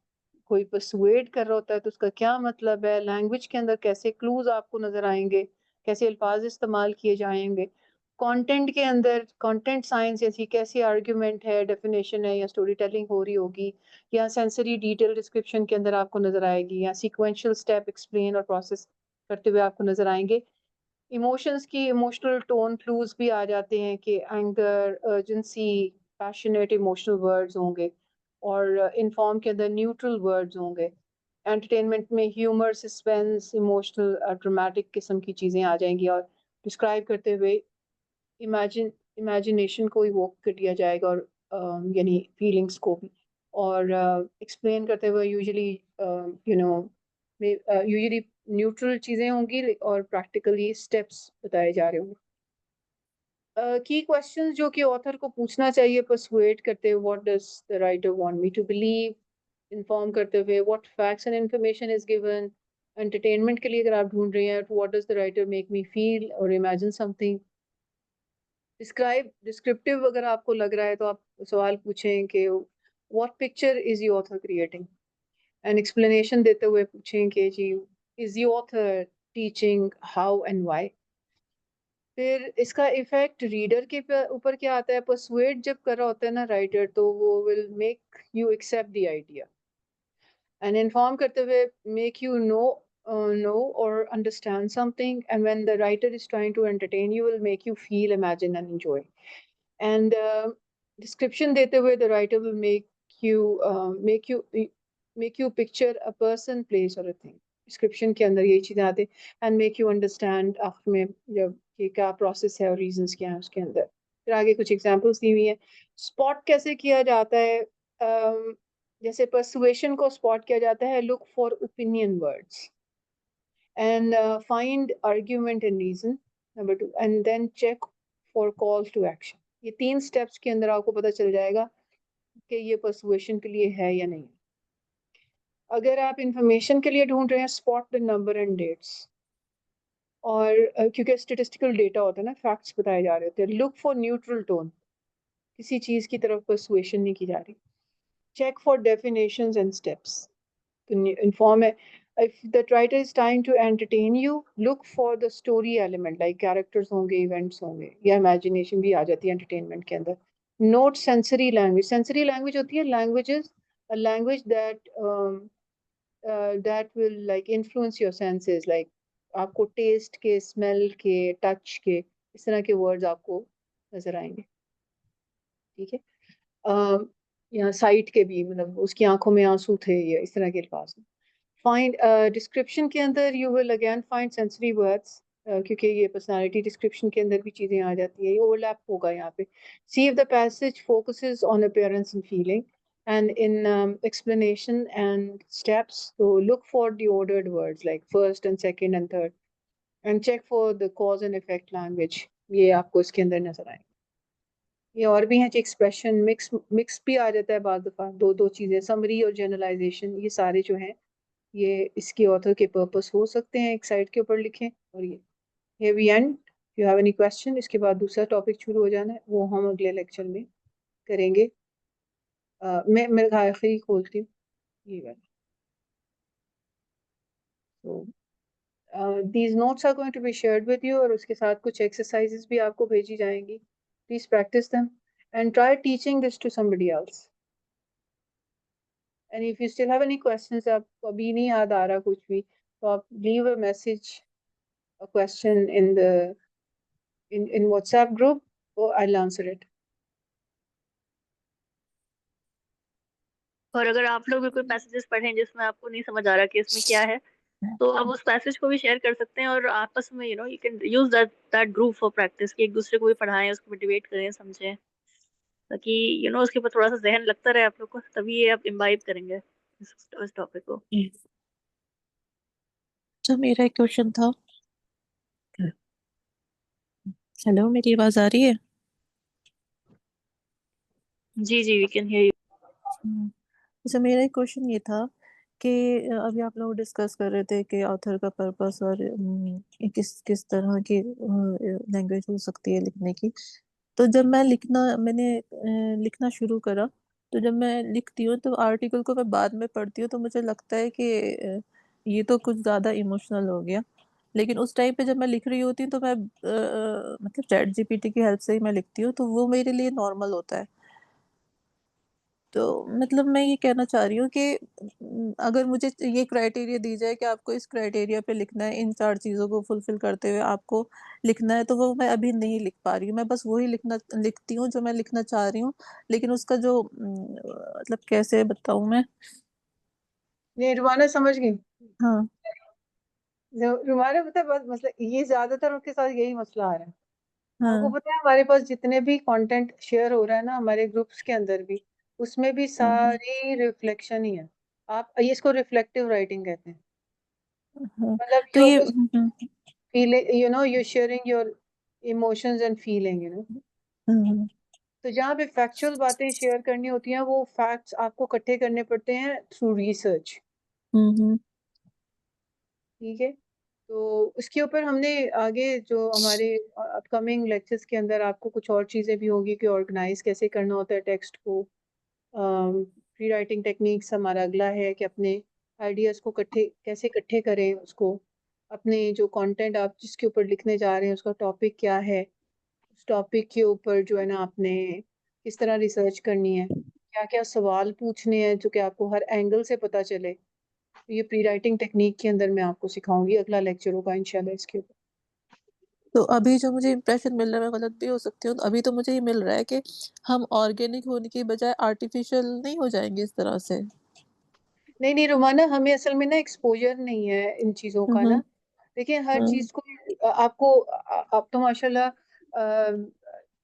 कोई परसुएड कर रहा होता है तो उसका क्या मतलब है, लैंग्वेज के अंदर कैसे क्लूज आपको नज़र आएंगे, कैसे अल्फाज इस्तेमाल किए जाएंगे, कंटेंट के अंदर कंटेंट साइंस जैसी कैसी आर्ग्यूमेंट है, डेफिनेशन है या स्टोरी टेलिंग हो रही होगी, या सेंसरी डिटेल डिस्क्रिप्शन के अंदर आपको नज़र आएगी, या सीक्वेंशियल स्टेप एक्सप्लेन और प्रोसेस करते हुए आपको नज़र आएंगे। इमोशंस की इमोशनल टोन क्लूज भी आ जाते हैं कि anger, urgency, passionate emotional words होंगे, और इन्फॉर्म के अंदर न्यूट्रल वर्ड्स होंगे। एंटरटेनमेंट में ह्यूमर, सस्पेंस, इमोशनल, ड्रामेटिक किस्म की चीज़ें आ जाएंगी, और डिस्क्राइब करते हुए इमेजिनेशन को इवोक कर दिया जाएगा, और यानी फीलिंग्स को भी, और एक्सप्लेन करते हुए यूजुअली यूजुअली न्यूट्रल चीज़ें होंगी और प्रैक्टिकली स्टेप्स बताए जा रहे होंगे। की क्वेश्चंस जो कि ऑथर को पूछना चाहिए परसुएड करते हुए, what does the writer want me to believe, inform करते हुए what facts and information is given, entertainment के लिए अगर आप ढूंढ रहे हैं तो what does the writer make me feel और इमेजिन समथिंग, डिस्क्रिप्टिव अगर आपको लग रहा है तो आप सवाल पूछें कि what picture is the author creating, and explanation देते हुए पूछें कि जी is the author teaching how and why. फिर इसका इफेक्ट रीडर के ऊपर क्या आता है, परसुएड जब कर रहा होता है ना राइटर, तो वो will make you accept the idea, and inform करते हुए make you know or understand something, and when the writer is trying to entertain you will make you feel, imagine and enjoy, and description देते हुए the writer will make you picture a person, place or a thing। Description के अंदर ये चीज़ें आती हैं, एंड मेक यू अंडरस्टैंड आखिर में जब ये क्या प्रोसेस है और रीजंस क्या है उसके अंदर। फिर आगे कुछ एग्जांपल्स दी हुई हैं। स्पॉट कैसे किया जाता है, जैसे परसुएशन को स्पॉट किया जाता है, look for opinion words and find argument and reason, number 2, and then check for call to action. ये 3 स्टेप्स के अंदर आपको पता चल जाएगा कि ये परसुएशन के लिए है या नहीं। अगर आप इंफॉर्मेशन के लिए ढूंढ रहे हैं, spot the number and dates. और क्योंकि स्टेटिस्टिकल डेटा होता है ना, फैक्ट्स बताए जा रहे होते हैं। लुक फॉर न्यूट्रल टोन, किसी चीज की तरफ पर्सुएशन नहीं की जा रही। Check for definitions and steps, तो इन्फॉर्म है। if the writer is trying to entertain you, look for the story element, like characters होंगे, events होंगे, या imagination भी आ जाती है entertainment के अंदर। note sensory language, sensory language होती है languages, a language that will like influence your senses, like आपको taste के, smell के, touch के, इस तरह के words आपको नजर आएंगे। ठीक है। यहाँ साइट के भी, मतलब उसकी आंखों में आंसू थे, ये इस तरह के अल्फाज। फाइंड डिस्क्रिप्शन के अंदर you will again find sensory words, क्योंकि ये पर्सनालिटी डिस्क्रिप्शन के अंदर भी चीजें आ जाती है, ये ओवरलैप होगा यहाँ पे। See if the passage focuses on appearance and feeling and in explanation and steps, so look for the ordered words like first and second and third, and check for the cause and effect language, ये आपको इसके अंदर नजर आएंगे। ये और भी हैं, एक्सप्रेशन मिक्स भी आ जाता है बाद दफा, दो दो चीजें, समरी और जनरलाइजेशन, ये सारे जो हैं ये इसके ऑथर के पर्पस हो सकते हैं। एक साइड के ऊपर लिखें। और ये here we end. If you have any question, इसके बाद दूसरा टॉपिक शुरू हो जाना है, वो हम अगले लेक्चर में करेंगे। मैं मेरे आखिरी खोलती हूँ ये वाला। So these notes are going to be shared with you, और उसके साथ कुछ exercises भी आपको भेजी जाएंगी। Please practice them and try teaching this to somebody else. And if you still have any questions, आपको अभी नहीं याद आ रहा कुछ भी, तो आप leave a message, a question in the in WhatsApp group, or I'll answer it. और अगर आप लोग भी कोई पैसेजेस पढ़ें जिसमें आपको नहीं समझ आ रहा कि इसमें क्या है, तो आप उस पैसेज को भी शेयर कर सकते हैं, और आपस में you can use that group for practice, कि एक दूसरे को भी पढ़ाएं, उसको मोटिवेट करें, समझें, ताकि उसके ऊपर थोड़ा सा जहन लगता रहे आप लोग को, तभी ये आप इम्बाइब करेंगे इस टॉपिक को। तो मेरा एक क्वेश्चन था। हेलो, मेरी आवाज आ रही है? जी जी, वी कैन हियर यू। जैसे मेरा एक क्वेश्चन ये था कि अभी आप लोग डिस्कस कर रहे थे कि ऑथर का पर्पस और किस किस तरह की लैंग्वेज हो सकती है लिखने की। तो जब मैंने लिखना शुरू करा, तो जब मैं लिखती हूँ तो आर्टिकल को मैं बाद में पढ़ती हूँ तो मुझे लगता है कि ये तो कुछ ज्यादा इमोशनल हो गया। लेकिन उस टाइम पे जब मैं लिख रही होती हूँ तो मैं मतलब चैट जीपीटी की हेल्प से ही मैं लिखती हूँ, तो वो मेरे लिए नॉर्मल होता है। तो मतलब मैं ये कहना चाह रही हूँ कि अगर मुझे ये क्राइटेरिया दी जाए कि आपको इस क्राइटेरिया पे लिखना है, इन 4 चीज़ों को फुलफिल करते हुए आपको लिखना है, तो वो मैं अभी नहीं लिख पा रही हूँ। मैं बस वही लिखती हूँ जो मैं लिखना चाह रही हूँ, लेकिन उसका जो मतलब कैसे बताऊँ मैं। ये रुमाना समझ गई। हाँ रुमाना पता है, बस मतलब ये ज्यादातर उनके साथ यही मसला आ रहा है। आपको हाँ। पता है हमारे पास जितने भी कंटेंट शेयर हो रहा है ना हमारे ग्रुप्स के अंदर भी, उसमें भी सारी रिफ्लेक्शन ही है। आप ये इसको रिफ्लेक्टिव राइटिंग कहते हैं। हाँ। मतलब तो यू ये feeling, you sharing your emotions and feeling, hmm, तो जहाँ पे फैक्चुअल बातें शेयर करनी होती हैं, वो फैक्ट्स आपको इकट्ठे करने पड़ते हैं थ्रू रिसर्च। हम्म, ठीक है। तो इसके ऊपर हमने आगे जो हमारे अपकमिंग लेक्चर्स के अंदर आपको कुछ और चीज़ें भी होंगी कि ऑर्गेनाइज कैसे करना होता है टेक्स्ट को। प्री राइटिंग टेक्निक्स हमारा अगला है कि अपने आइडियाज़ को कैसे इकट्ठे करें, उसको अपने जो कंटेंट आप जिसके ऊपर लिखने जा रहे हैं उसका टॉपिक क्या है, उस टॉपिक के ऊपर जो है ना आपने किस तरह रिसर्च करनी है, क्या क्या सवाल पूछने हैं जो कि आपको हर एंगल से पता चले। तो ये प्री राइटिंग टेक्निक के अंदर मैं आपको सिखाऊंगी, अगला लेक्चर होगा इंशाल्लाह इसके ऊपर। तो अभी जो मुझे इम्प्रेशन मिल रहा है, मैं गलत भी हो सकती हूँ, तो अभी तो मुझे ये मिल रहा है कि हम ऑर्गेनिक होने की बजाय आर्टिफिशियल नहीं हो जाएंगे इस तरह से। नहीं नहीं रुमाना, हमें असल में ना एक्सपोजर नहीं है इन चीज़ों का हम्म, ना। देखिए हर हम्म, चीज़ को आपको आप तो माशाल्लाह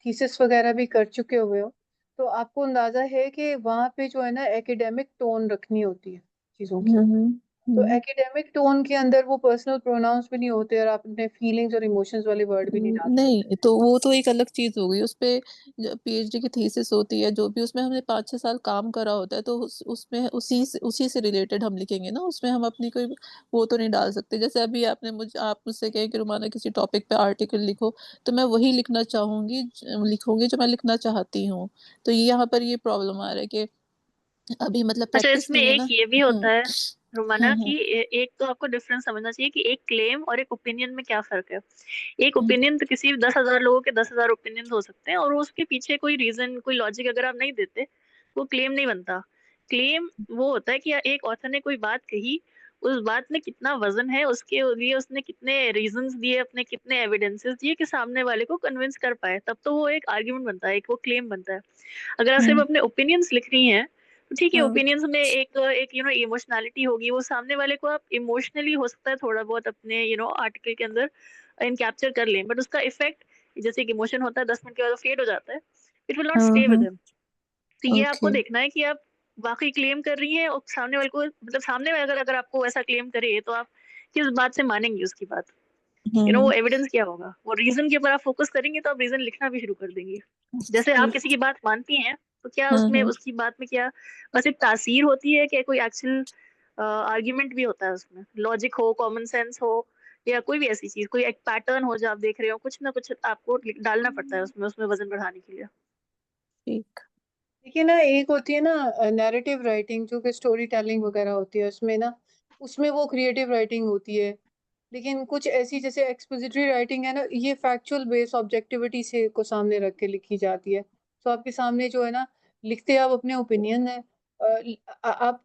थीसिस वगैरह भी कर चुके हुए हो, तो आपको अंदाजा है कि वहाँ पे जो है ना एकेडमिक टोन रखनी होती है चीज़ों की। हम्म, तो एकेडमिक टोन के अंदर वो पर्सनल प्रोनाउंस भी नहीं होते और आप अपने फीलिंग्स और इमोशंस वाले वर्ड भी नहीं डाल सकते। नहीं, तो वो तो एक अलग चीज हो गई। उस पे पीएचडी की थीसिस होती है, जो भी उसमें हमने 5-6 साल काम करा होता है, तो उसमें उसी से रिलेटेड हम लिखेंगे ना। उसमें हम अपनी कोई वो तो नहीं डाल सकते। जैसे अभी आप मुझसे कहे कि रुमाना किसी टॉपिक पे आर्टिकल लिखो, तो मैं वही लिखना चाहूंगी, लिखूंगी जो मैं लिखना चाहती हूँ। तो ये यहाँ पर ये प्रॉब्लम आ रहा है कि अभी मतलब अच्छा, प्रैक्टिस इसमें नहीं है एक ना। ये भी होता है रुमाना हम्म कि एक तो आपको डिफरेंस समझना चाहिए कि एक क्लेम और एक ओपिनियन में क्या फर्क है। एक हम्म ओपिनियन तो किसी 10,000 लोगों के 10,000 ओपिनियन हो सकते हैं, और उसके पीछे कोई रीजन कोई लॉजिक अगर आप नहीं देते वो क्लेम नहीं बनता। क्लेम वो होता है कि एक ऑथर ने कोई बात कही, उस बात में कितना वजन है, उसके लिए उसने कितने रीजंस दिए, अपने कितने एविडेंसेस दिए कि सामने वाले को कन्विंस कर पाए, तब तो वो एक आर्ग्यूमेंट बनता है, एक वो क्लेम बनता है। अगर आप सिर्फ हम्म अपने ओपिनियंस लिख रही हैं तो ठीक है, हाँ, ओपिनियंस में एक एक इमोशनैलिटी होगी, वो सामने वाले को आप इमोशनली हो सकता है थोड़ा बहुत अपने आर्टिकल के अंदर कैप्चर कर लें, बट उसका इफेक्ट जैसे एक इमोशन होता है 10 मिनट के बाद फेड हो जाता है, it will not stay with हाँ, हिम। तो ये आपको ओके। देखना है कि आप वाकई क्लेम कर रही हैं, और सामने वाले को मतलब सामने वाला अगर अगर आपको ऐसा क्लेम करे तो आप किस बात से मानेंगे उसकी बात, वो हम्म एविडेंस क्या होगा, वो रीजन के ऊपर आप फोकस करेंगे तो आप रीजन लिखना भी शुरू कर देंगे। जैसे आप किसी की बात मानती हैं तो क्या उसमें हम्म उसकी बात में क्या बस एक तासीर होती है, क्या कोई एक्चुअल आर्ग्यूमेंट भी होता है, उसमें लॉजिक हो, कॉमन सेंस हो, या कोई भी ऐसी चीज, कोई एक पैटर्न हो जो आप देख रहे हो, कुछ ना कुछ आपको डालना पड़ता है उसमें उसमें वजन बढ़ाने के लिए। ठीक। देखिए ना, एक होती है ना नैरेटिव राइटिंग, जो कि स्टोरी टेलिंग वगैरह होती है, उसमें ना उसमें वो क्रिएटिव राइटिंग होती है। लेकिन कुछ ऐसी जैसे एक्सपोजिटरी राइटिंग है ना, ये फैक्चुअल बेस ऑब्जेक्टिविटी से को सामने रख के लिखी जाती है। तो आपके सामने जो है ना, लिखते आप अपने ओपिनियन है, आप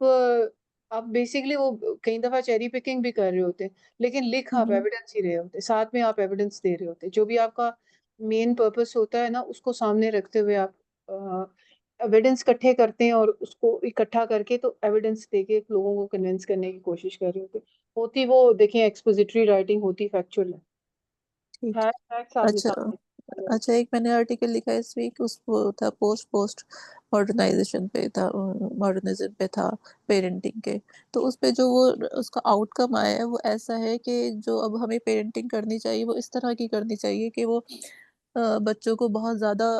बेसिकली वो कई दफा चेरी पिकिंग भी कर रहे होते हैं, लेकिन लिख आप हम्म एविडेंस ही रहे होते, साथ में आप एविडेंस दे रहे होते, जो भी आपका मेन पर्पस होता है ना, उसको सामने रखते हुए आप एविडेंस इकट्ठे करते हैं, और उसको इकट्ठा करके तो एविडेंस देके लोगों को कन्विंस करने की कोशिश कर रहे होती वो देखिए एक्सपोजिटरी राइटिंग होती फैक्चुअल ठीक। है, फैक्ट्स आपके अच्छा। सामने। अच्छा, एक मैंने आर्टिकल लिखा है इस वीक, उस वो था पोस्ट मॉडर्नाइजेशन पे था, मॉडर्निज्म पे था, पेरेंटिंग के। तो उस पे जो वो उसका आउटकम आया है वो ऐसा है कि जो अब हमें पेरेंटिंग करनी चाहिए वो इस तरह की करनी चाहिए कि वो बच्चों को बहुत ज्यादा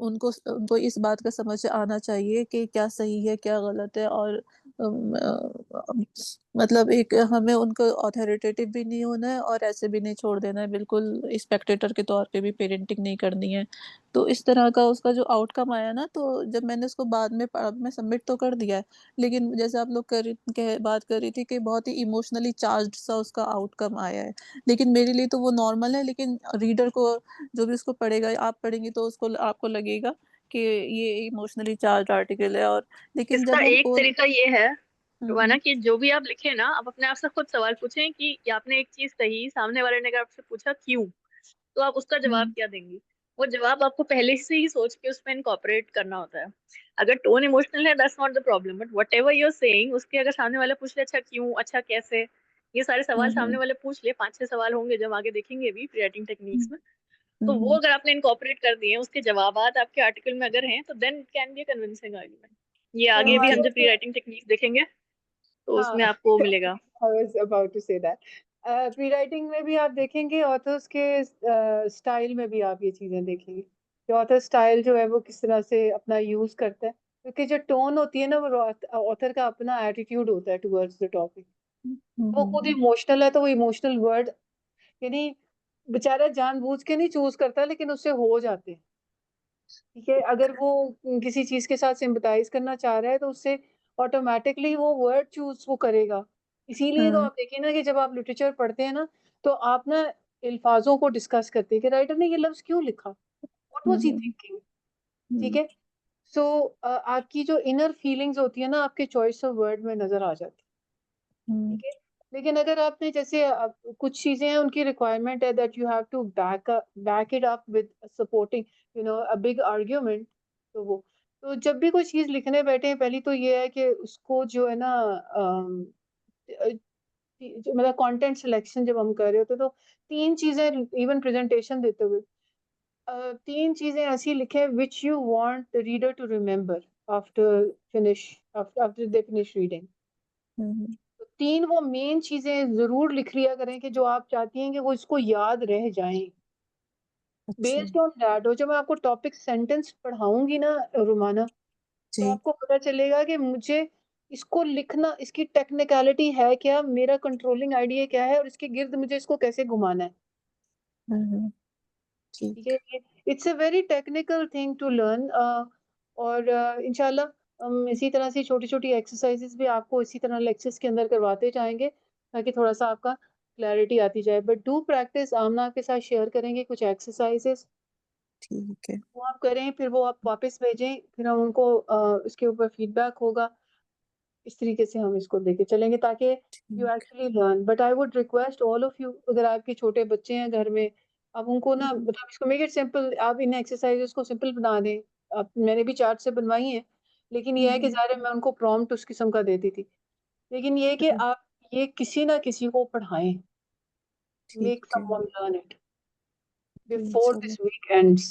उनको इस बात का समझ आना चाहिए कि क्या सही है क्या गलत है। और मतलब एक हमें उनको अथॉरिटेटिव भी नहीं होना है और ऐसे भी नहीं छोड़ देना है, बिल्कुल स्पेक्टेटर के तौर पे भी पेरेंटिंग नहीं करनी है। तो इस तरह का उसका जो आउटकम आया ना, तो जब मैंने उसको बाद में पढ़ा, मैं सबमिट तो कर दिया है, लेकिन जैसे आप लोग बात कर रही थी कि बहुत ही इमोशनली चार्ज्ड सा उसका आउटकम आया है। लेकिन मेरे लिए तो वो नॉर्मल है, लेकिन रीडर को, जो भी उसको पढ़ेगा, आप पढ़ेंगी तो उसको आपको लगेगा कि ये इमोशनली चार्ज आर्टिकल है। और लेकिन इसका जब हम एक और तरीका ये है रुवाना हम्म कि जो भी आप लिखे ना, आप अपने आप से खुद सवाल पूछें कि ये आपने एक चीज कही, सामने वाले ने अगर आपसे पूछा क्यों, तो आप उसका जवाब हम्म क्या देंगी। वो जवाब आपको पहले से ही सोच के उसमें इनकॉर्पोरेट करना होता है। अगर टोन इमोशनल है that's not the problem, but whatever you are saying उसके अगर सामने वाला पूछ ले अच्छा क्यों, अच्छा कैसे, ये सारे सवाल सामने हम्म वाले पूछ ले, 5-6 सवाल होंगे जब आगे देखेंगे अभी राइटिंग टेक्निक्स में। तो वो हम्म अगर आपने इनकॉर्पोरेट कर दिए, उसके जवाबात आपके आर्टिकल में अगर हैं, तो then can be convincing argument. ये तो आगे भी हम हमारे जब प्री राइटिंग टेक्निक देखेंगे तो उसमें हाँ आपको मिलेगा। I was about to say that. Pre writing में भी आप देखेंगे, ऑथर्स के स्टाइल में भी आप ये चीजें देखेंगे कि ऑथर स्टाइल जो है वो किस तरह से अपना यूज करता है, क्योंकि जो टोन होती है ना, वो ऑथर का अपना एटीट्यूड होता है टुवर्ड्स द टॉपिक। वो खुद हम्म इमोशनल है तो वो इमोशनल वर्ड यानी बेचारा जानबूझ के नहीं चूज करता, लेकिन उससे हो जाते हैं। ठीक है, अगर वो किसी चीज के साथ सिंपथाइज करना चाह रहा है तो उससे ऑटोमेटिकली वो वर्ड चूज वो करेगा। इसीलिए तो हाँ आप देखिए ना कि जब आप लिटरेचर पढ़ते हैं ना, तो आप ना अल्फाजों को डिस्कस करते हैं कि राइटर ने ये लफ्ज क्यों लिखा, what was he hmm thinking. ठीक हम्म है, सो आपकी जो इनर फीलिंग्स होती है ना, आपके चॉइस ऑफ वर्ड में नजर आ जाती है। हम्म ठीक है, लेकिन अगर आपने जैसे कुछ चीजें हैं उनकी रिक्वायरमेंट है that you have to back it up with supporting a big argument. तो वो तो जब भी कोई चीज लिखने बैठे हैं, पहली तो ये है कि उसको जो है ना मतलब कंटेंट सिलेक्शन जब हम कर रहे होते तो तीन चीजें, इवन प्रेजेंटेशन देते हुए तीन चीजें ऐसी लिखें which you want the reader to remember after finish after they finish reading. Hmm 3 वो मेन चीजें जरूर लिख लिया करें कि जो आप चाहती हैं कि वो इसको याद रह जाएं। अच्छा बेस्ड ऑन दैट, और जब मैं आपको टॉपिक सेंटेंस पढ़ाऊंगी ना रुमाना, तो जी आपको पता चलेगा कि मुझे इसको लिखना, इसकी टेक्निकलिटी है क्या, मेरा कंट्रोलिंग आइडिया क्या है, और इसके गिर्द मुझे इसको कैसे घुमाना है। ठीक ठीक है, it's a very technical thing to learn. और इंशाल्लाह हम इसी तरह से छोटी छोटी एक्सरसाइजेस भी आपको इसी तरह लेक्चर्स के अंदर करवाते जाएंगे, ताकि थोड़ा सा आपका क्लैरिटी आती जाए। बट डू प्रैक्टिस, आमना आपके साथ शेयर करेंगे कुछ एक्सरसाइजेस, ठीक है वो आप करें, फिर वो आप वापस भेजें, फिर हम उनको इसके ऊपर फीडबैक होगा। इस तरीके से हम इसको लेके चलेंगे ताकि यू ठीक actually learn. But I would request all of you, अगर आपके छोटे बच्चे हैं घर में, आप उनको ना मतलब इसको मेक इट सिंपल, आप इन एक्सरसाइजेस को सिंपल बना दें। आप, मैंने भी चार्ट से बनवाई हैं, लेकिन ये है कि ज़ाहिर है मैं उनको प्रॉम्प्ट उस किस्म का देती थी, लेकिन ये है कि आप ये किसी ना किसी को पढ़ाएं, मेक ठीक है समवन लर्न इट जी बिफोर इंशाल्लाह दिस वीक एंड्स।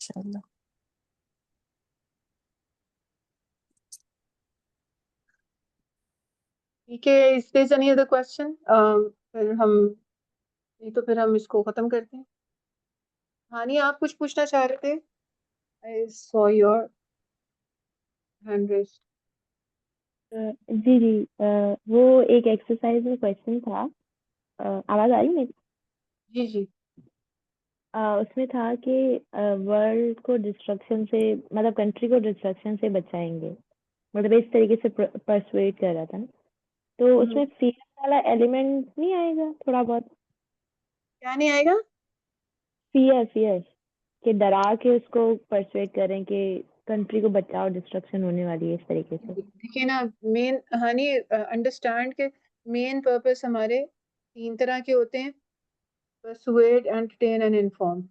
इंशाल्लाह ठीक है, is there any other question? फिर हम, नहीं तो फिर हम इसको खत्म करते हैं। हानी, आप कुछ पूछना चाह रहे थे? I saw your hand raise. जी जी वो एक एक्सरसाइज में क्वेश्चन था। आवाज आ रही है मेरी? जी जी उसमें था कि वर्ल्ड को डिस्ट्रक्शन से, मतलब कंट्री को डिस्ट्रक्शन से बचाएंगे, मतलब इस तरीके से परसुएट कर रहा था ना। तो उसमें फियर वाला एलिमेंट नहीं आएगा थोड़ा बहुत? क्या नहीं आएगा? फियर फियर कि डरा के उसको परसुएट करें कि कंट्री को बचाओ, डिस्ट्रक्शन होने वाली है, इस तरीके से। देखिए ना, मेन हानि अंडरस्टैंड के मेन पर्पस हमारे 3 तरह के होते हैं: persuade, entertain and inform.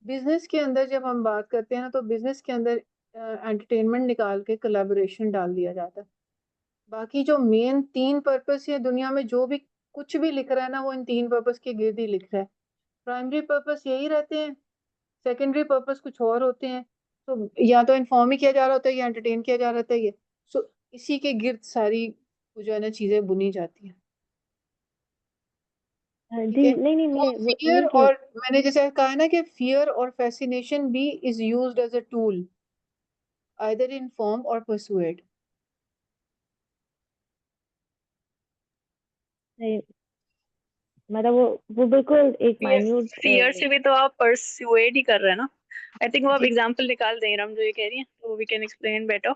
Business के अंदर जब हम बात करते हैं ना, तो बिजनेस के अंदर एंटरटेनमेंट निकाल के कोलैबोरेशन डाल दिया जाता है। बाकी जो मेन 3 पर्पस है दुनिया में, जो भी कुछ भी लिख रहा है ना, वो इन 3 पर्पस के गिर्द ही लिख रहा है। प्राइमरी पर्पस यही रहते हैं, सेकेंडरी पर्पस कुछ और होते हैं। तो या तो इन्फॉर्म ही किया जा रहा होता है या एंटरटेन किया जा रहा होता है ये। सो इसी के गिर्द सारी जो है ना चीजें बुनी जाती हैं। ठीक जी है, नहीं नहीं, वो मैं वो फियर, नहीं कह और मैंने जैसे कहा है ना कि फियर और फैसिनेशन भी is used as a tool, either inform और परसुएड। नहीं, मतलब वो बिल्कुल एक फियर माइन्यूट। फियर से भी तो आप परसुएड ही कर रहे हैं ना। आई थिंक वो आप जी एग्जांपल निकाल दें हम जो ये कह रही हैं, तो we can explain better.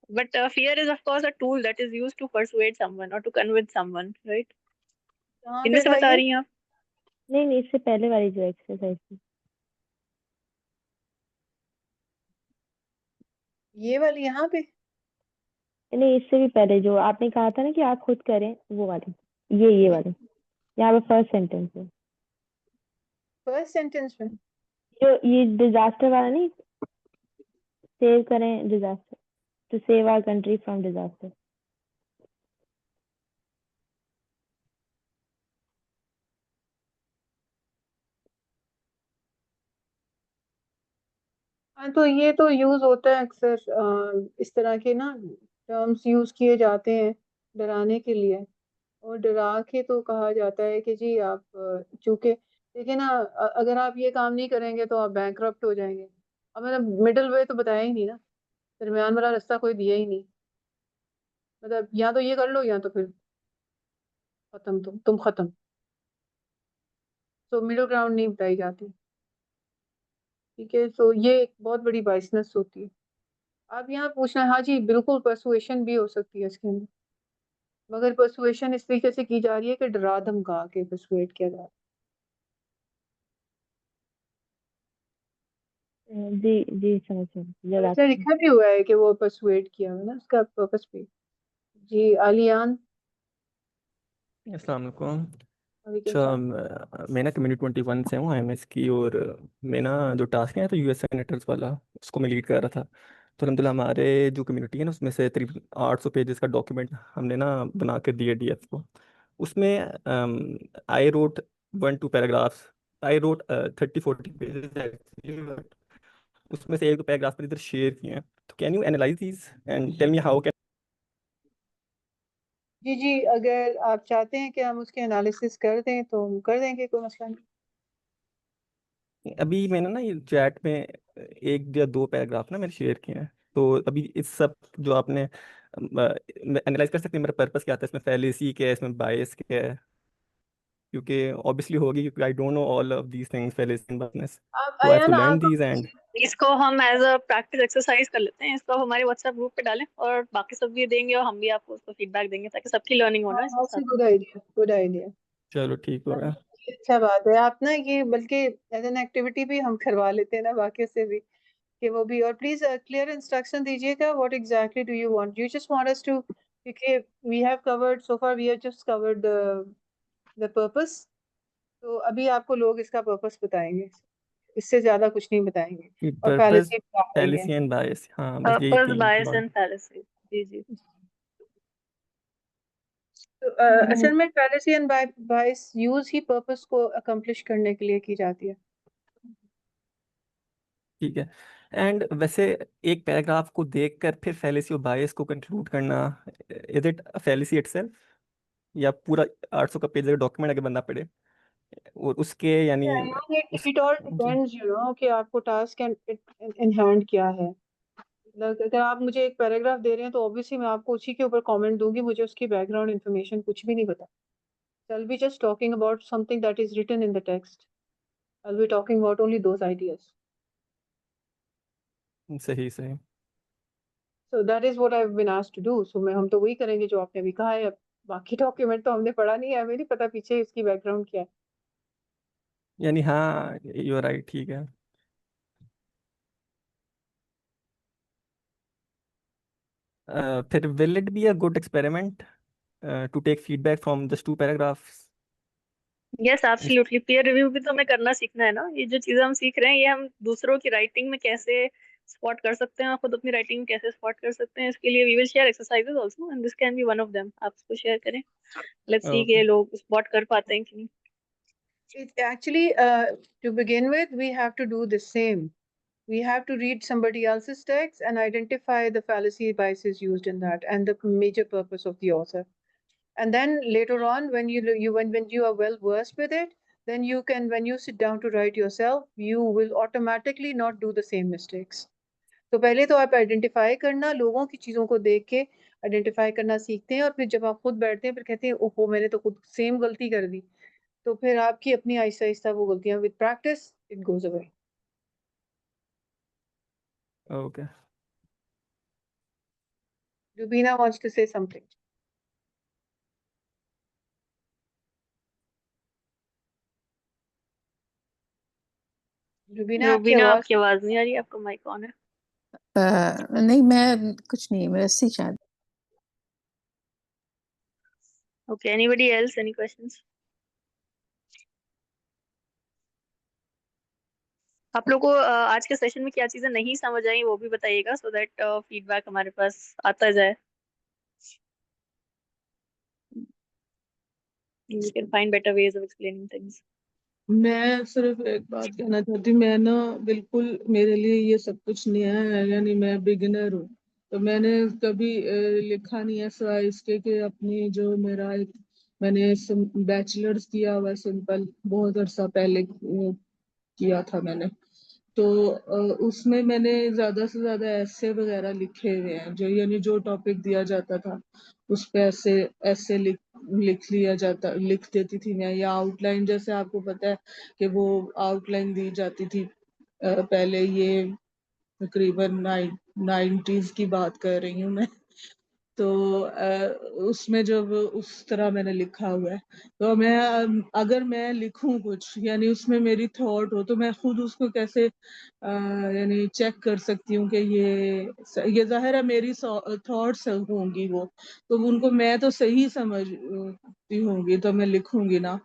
But fear is of course a tool that is used to persuade someone or to convince someone, right? कहाँ इनमें पे से था बता ये? रही हैं आप? नहीं नहीं, इससे पहले वाली जो एक्सरसाइज थी। ये वाली यहाँ पे? नहीं, इससे भी पहले जो आपने कहा था ना कि आप खुद करें, वो वाली, ये वाली, यहाँ पे फर्स्ट सेंटेंस है। फर्स्ट सेंटेंस में? जो ये डिजास्टर वाला नहीं, सेव करें disaster, to save our country from disaster. हाँ, तो ये तो यूज होता है अक्सर, इस तरह के ना टर्म्स यूज किए जाते हैं डराने के लिए। और डरा के तो कहा जाता है कि जी आप चूंकि देखिए ना, अगर आप ये काम नहीं करेंगे तो आप बैंकरप्ट हो जाएंगे। अब मैंने मिडिल वे तो बताया ही नहीं ना, दरमियान वाला रास्ता कोई दिया ही नहीं। मतलब या तो ये कर लो या तो फिर खत्म, तुम खत्म। तो मिडिल ग्राउंड नहीं बताई जाती। ठीक है, तो ये एक बहुत बड़ी बाइसनेस होती है। आप यहाँ पूछना है, हाँ जी बिल्कुल परसुएशन भी हो सकती है इसके अंदर, मगर परसुएशन इस तरीके से की जा रही है कि डरा धमका के परसुएट किया जा रहा जी जी, समझ है। और जब इसमें आप। लिखा भी हुआ है कि वो परसुएट किया हुआ है ना, उसका पर्पस भी। जी आलियान। अस्सलाम वालेकुम। वालेकुम अच्छा, सलाम। मैं ना कम्युनिटी 21 से हूँ, IMS की। और मैं ना जो टास्क है तो US सेनेटर्स वाला, उसको मैं लीड कर रहा था। तो अलहमदिल्ला हमारे जो कम्युनिटी है ना, उसमें से करीब 800 पेजेस का डॉक्यूमेंट हमने ना बना के दिया DF को। उसमें I wrote 1-2 paragraphs, I wrote 30-40 pages actually, but उसमें से 1-2 पैराग्राफ पर इधर शेयर किए हैं। तो can you analyze these and tell me how can जी जी, अगर आप चाहते हैं कि हम उसके एनालिसिस कर दें तो हम कर देंगे, कोई मसला नहीं। अभी मैंने ना ये चैट में एक या दो पैराग्राफ ना मैंने शेयर किए हैं, तो अभी इस सब जो आपने एनालाइज कर सकते हैं मेरा पर्पस क्या था, इसमें फैलेसी क्या है, इसमें बायस क्या है, क्योंकि ऑब्वियसली होगी क्योंकि आई don't know all of these things fallacy and biasness, आप तो आई हैव आया टू ना, लर्न आप दीज एंड इसको हम एज अ प्रैक्टिस एक्सरसाइज कर लेते हैं, इसको आप हमारे व्हाट्सएप ग्रुप पे डालें और बाकी सब भी देंगे और हम भी आपको उसको फीडबैक देंगे ताकि सबकी लर्निंग हो ना इसके साथ गुड में। Idea, good idea. चलो ठीक हो गया। अच्छा बात है, आप ना ये बल्कि एज एन एक्टिविटी भी हम करवा लेते हैं ना बाकी से भी, कि वो भी। और प्लीज क्लियर इंस्ट्रक्शन दीजिएगा, what exactly do you want, you just want us to, क्योंकि we have covered so far, we have just covered the purpose, तो अभी आपको लोग इसका पर्पस बताएंगे, इससे ज्यादा कुछ नहीं बताएंगे, और पर्पस फैलेसी बताएंगे। फैलेसी एंड बायस, हाँ बस यही पर्पस, तीन बायस बात। And fallacy. जी जी। तो असल में फैलेसी एंड बायस यूज ही पर्पस को अकम्प्लिश करने के लिए की जाती है। ठीक है। एंड वैसे एक पैराग्राफ को देखकर फिर फैलेसी और बायस को कंक्लूड करना, इज इट फैलेसी इटसेल्फ, या पूरा 800 का पेज अगर डॉक्यूमेंट अगर बंदा पढ़े और उसके यानी उस इट ऑल जी डिपेंड्स, यू नो, कि आपको टास्क इन हैंड क्या है। मतलब अगर आप मुझे एक पैराग्राफ दे रहे हैं तो ऑब्वियसली मैं आपको उसी के ऊपर कमेंट दूंगी, मुझे उसकी बैकग्राउंड इन्फॉर्मेशन कुछ भी नहीं पता। I'll be just talking about something that is written in the text. I'll be talking about only those ideas. सही सही। So that is what I've been asked to do. So मैं हम तो वही करेंगे जो आपने अभी कहा है। अब बाकी डॉक्यूमेंट तो हमने पढ़ा नहीं है, हमें नहीं पता पीछे इसकी बैकग्राउंड क्या है। यानी हाँ यू आर राइट, ठीक है। फिर will it be a good experiment to take feedback from just two paragraphs? Yes absolutely, peer review भी तो हमें करना सीखना है ना। ये जो चीजें हम सीख रहे हैं ये हम दूसरों की राइटिंग में कैसे स्पॉट कर सकते हैं और खुद अपनी राइटिंग में कैसे स्पॉट कर सकते हैं, इसके लिए we will share exercises also and this can be one of them. आप इसको शेयर करें, लेट्स सी ओके के लोग स्पॉट कर पाते हैं कि नहीं। It actually, to begin with, we have to do the same. We have to read somebody else's text and identify the fallacy biases used in that and the major purpose of the author. And then later on, when when you are well versed with it, then you can, when you sit down to write yourself, you will automatically not do the same mistakes. तो पहले तो आप आइडेंटिफाई करना, लोगों की चीज़ों को देख के आइडेंटिफाई करना सीखते हैं, और फिर जब आप खुद बैठते हैं फिर कहते हैं ओहो मैंने तो खुद सेम गलती कर दी, तो फिर आपकी अपनी आहिस्ता आहिस्ता वो गलतियां, with practice it goes away. Okay. Rubina wants to say something. Rubina, आपकी रूबीना, आवाज आपकी आवाज नहीं आ रही, आपका माइक ऑन है। नहीं, मैं कुछ नहीं, मैं ऐसे शायद। Okay, anybody else, any questions? आप लोगों को आज के सेशन में क्या चीजें नहीं समझ आई वो भी बताइएगा, सो दैट फीडबैक हमारे पास आता जाए। We can find better ways of explaining things. मैं सिर्फ एक बात कहना चाहती हूँ, मैं ना बिल्कुल, मेरे लिए ये सब कुछ नया है, यानी मैं बिगिनर हूँ, तो मैंने कभी लिखा नहीं है सिवाय इसके कि अपनी जो मेरा एक, मैंने बैचलर्स किया हुआ सिंपल, बहुत अरसा पहले किया था मैंने, तो उसमें मैंने ज्यादा से ज्यादा ऐसे वगैरह लिखे हुए हैं, जो यानी जो टॉपिक दिया जाता था उस पे ऐसे ऐसे लिख देती थी मैं, या आउटलाइन, जैसे आपको पता है कि वो आउटलाइन दी जाती थी पहले, ये तकरीबन 90s की बात कर रही हूँ मैं, तो उसमें जब उस तरह मैंने लिखा हुआ है, तो मैं अगर मैं लिखूं कुछ, यानी उसमें मेरी थॉट हो, तो मैं खुद उसको कैसे यानी चेक कर सकती हूँ कि ये जाहिर है मेरी थॉट्स होंगी वो, तो उनको मैं तो सही समझती होंगी तो मैं लिखूंगी ना,